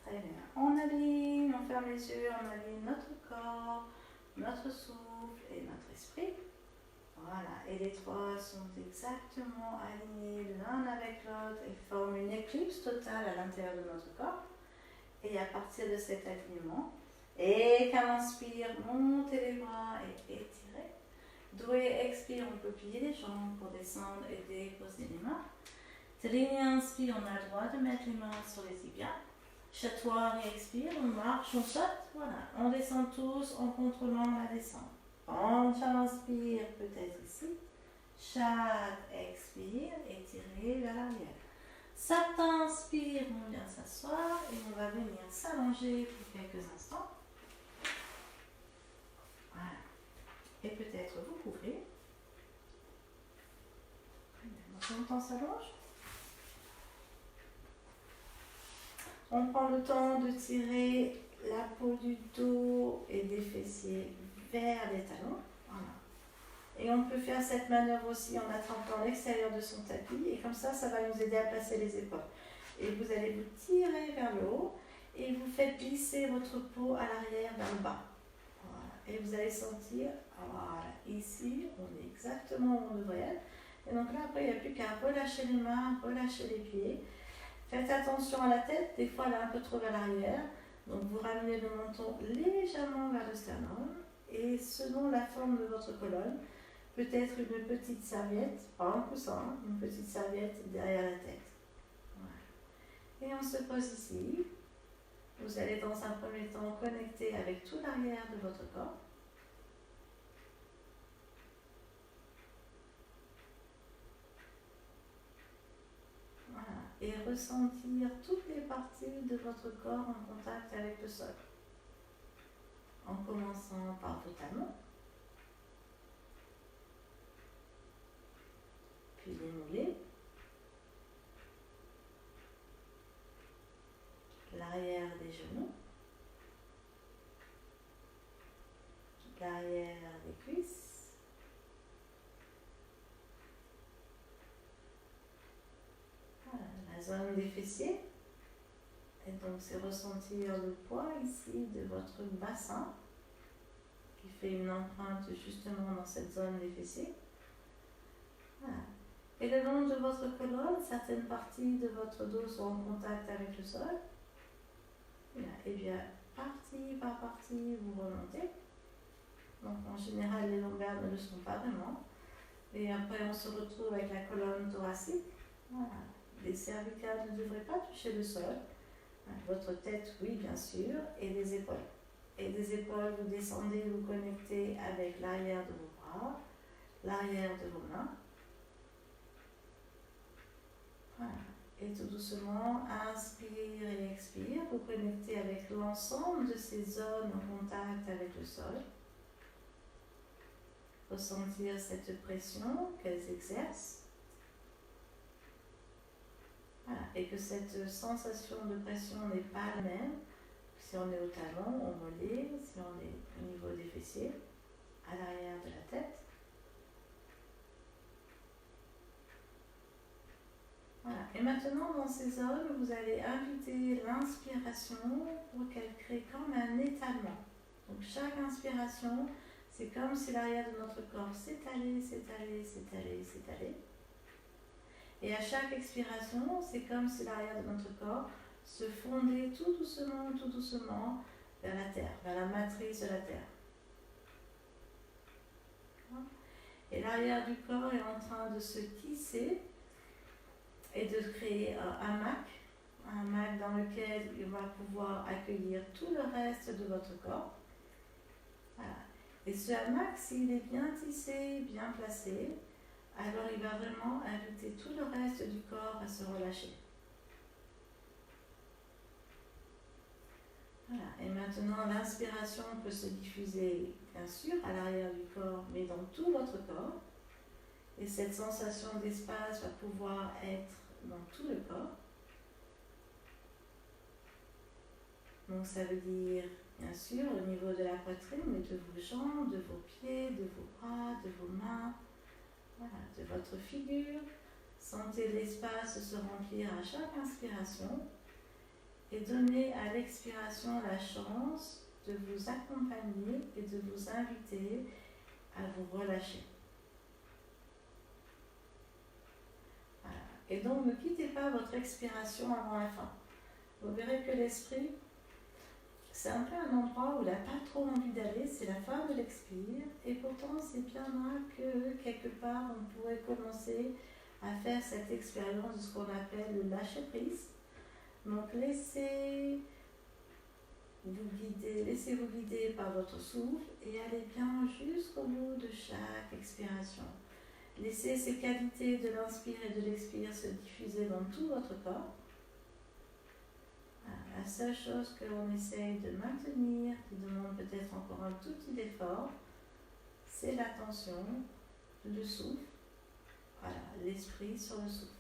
Très bien. On aligne, on ferme les yeux, on aligne notre corps, notre souffle et notre esprit. Voilà, et les trois sont exactement alignés l'un avec l'autre et forment une éclipse totale à l'intérieur de notre corps. Et à partir de cet alignement, et qu'à l'inspire, montez les bras et étirez. Doué, expire, on peut plier les jambes pour descendre et déposer les mains. Triné, inspire, on a le droit de mettre les mains sur les tibias. Chatoire et expire, on marche, on saute. Voilà, on descend tous en contrôlant la descente. Pancha, inspire, peut-être ici. Chat, expire, étirez vers l'arrière. Sapta, inspire, on vient s'asseoir et on va venir s'allonger pour quelques instants. Voilà. Et peut-être vous couvrez. Donc on s'allonge. On prend le temps de tirer la peau du dos et des fessiers vers les talons. Voilà. Et on peut faire cette manœuvre aussi en attrapant l'extérieur de son tapis. Et comme ça, ça va nous aider à placer les épaules. Et vous allez vous tirer vers le haut et vous faites glisser votre peau à l'arrière vers le bas. Voilà. Et vous allez sentir, voilà, ici, on est exactement où on devrait être. Et donc là, après, il n'y a plus qu'à relâcher les mains, relâcher les pieds. Faites attention à la tête, des fois elle est un peu trop vers l'arrière. Donc vous ramenez le menton légèrement vers le sternum. Et selon la forme de votre colonne, peut-être une petite serviette, pas un coussin, une petite serviette derrière la tête. Voilà. Et on se pose ici. Vous allez dans un premier temps connecter avec tout l'arrière de votre corps. Voilà. Et ressentir toutes les parties de votre corps en contact avec le sol. En commençant par vos talons. Puis les mollets. L'arrière des genoux. L'arrière des cuisses. Voilà, la zone des fessiers. Et donc c'est ressentir le poids ici de votre bassin qui fait une empreinte justement dans cette zone des fessiers. Voilà. Et le long de votre colonne, certaines parties de votre dos sont en contact avec le sol. Voilà. Et bien, partie par partie, vous remontez. Donc en général, les lombaires ne le sont pas vraiment. Et après, on se retrouve avec la colonne thoracique. Voilà. Les cervicales ne devraient pas toucher le sol. Votre tête, oui, bien sûr, et les épaules. Et des épaules, vous descendez, vous connectez avec l'arrière de vos bras, l'arrière de vos mains. Voilà. Et tout doucement, inspire et expire, vous connectez avec l'ensemble de ces zones en contact avec le sol. Ressentir cette pression qu'elles exercent. Voilà. Et que cette sensation de pression n'est pas la même si on est au talon, au mollet, si on est au niveau des fessiers, à l'arrière de la tête. Voilà. Et maintenant, dans ces zones, vous allez inviter l'inspiration pour qu'elle crée comme un étalement. Donc chaque inspiration, c'est comme si l'arrière de notre corps s'étalait, s'étalait, s'étalait, s'étalait. Et à chaque expiration, c'est comme si l'arrière de notre corps se fondait tout doucement vers la terre, vers la matrice de la terre. Et l'arrière du corps est en train de se tisser et de créer un hamac dans lequel il va pouvoir accueillir tout le reste de votre corps. Voilà. Et ce hamac, s'il est bien tissé, bien placé, alors il va vraiment inviter tout le reste du corps à se relâcher. Voilà. Et maintenant, l'inspiration peut se diffuser, bien sûr, à l'arrière du corps, mais dans tout votre corps. Et cette sensation d'espace va pouvoir être dans tout le corps. Donc ça veut dire, bien sûr, au niveau de la poitrine, mais de vos jambes, de vos pieds, de vos bras, de vos mains, voilà, de votre figure. Sentez l'espace se remplir à chaque inspiration et donnez à l'expiration la chance de vous accompagner et de vous inviter à vous relâcher. Voilà. Et donc ne quittez pas votre expiration avant la fin. Vous verrez que l'esprit, c'est un peu un endroit où il n'a pas trop envie d'aller, c'est la fin de l'expire, et pourtant c'est bien là que quelque part on pourrait commencer à faire cette expérience de ce qu'on appelle le lâcher prise. Donc laissez-vous guider par votre souffle et allez bien jusqu'au bout de chaque expiration. Laissez ces qualités de l'inspire et de l'expire se diffuser dans tout votre corps. La seule chose que l'on essaye de maintenir, qui demande peut-être encore un tout petit effort, c'est l'attention, le souffle, voilà, l'esprit sur le souffle.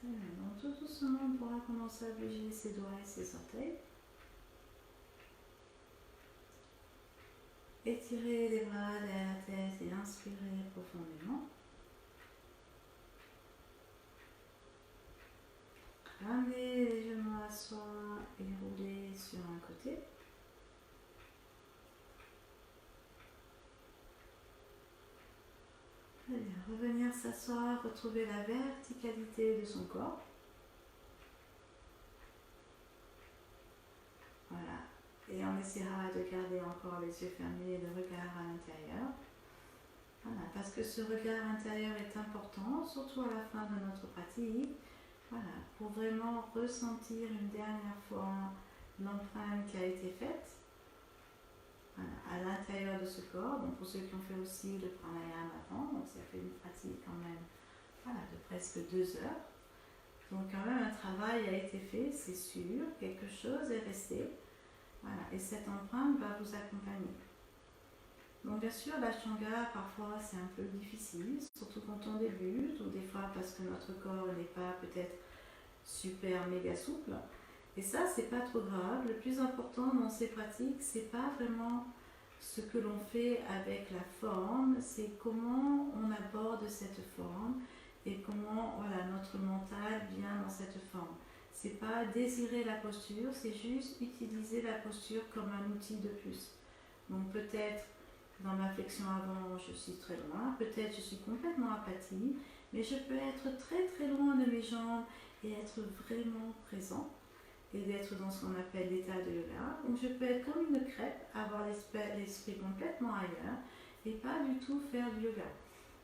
Donc tout doucement, on pourra commencer à bouger ses doigts et ses orteils. Étirez les bras derrière la tête et inspirez profondément. Ramenez les genoux à soi et roulez sur un côté. Très bien. Revenir s'asseoir, retrouver la verticalité de son corps. Voilà. Et on essaiera de garder encore les yeux fermés et le regard à l'intérieur. Voilà, parce que ce regard intérieur est important, surtout à la fin de notre pratique. Voilà, pour vraiment ressentir une dernière fois l'empreinte qui a été faite. Voilà, à l'intérieur de ce corps. Donc pour ceux qui ont fait aussi le pranayama avant, donc ça fait une pratique quand même, voilà, de presque 2 heures. Donc quand même un travail a été fait, c'est sûr, quelque chose est resté. Voilà, et cette empreinte va vous accompagner. Donc bien sûr, l'ashtanga, parfois c'est un peu difficile, surtout quand on débute, ou des fois parce que notre corps n'est pas peut-être super méga souple. Et ça, c'est pas trop grave. Le plus important dans ces pratiques, c'est pas vraiment ce que l'on fait avec la forme, c'est comment on aborde cette forme et comment voilà, notre mental vient dans cette forme. C'est pas désirer la posture, c'est juste utiliser la posture comme un outil de plus. Donc peut-être Dans ma flexion avant, je suis très loin. Peut-être je suis complètement apathie, mais je peux être très très loin de mes jambes et être vraiment présent et d'être dans ce qu'on appelle l'état de yoga. Ou je peux être comme une crêpe, avoir l'esprit complètement ailleurs et pas du tout faire du yoga.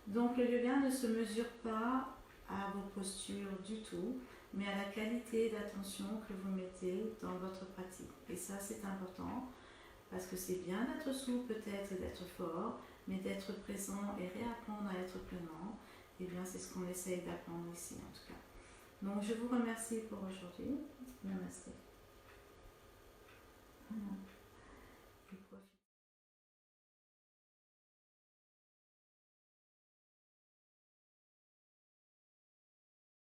Donc le yoga ne se mesure pas à vos postures du tout, mais à la qualité d'attention que vous mettez dans votre pratique. Et ça, c'est important, parce que c'est bien d'être souple peut-être et d'être fort, mais d'être présent et réapprendre à être pleinement, et bien c'est ce qu'on essaye d'apprendre ici en tout cas. Donc je vous remercie pour aujourd'hui. Namaste.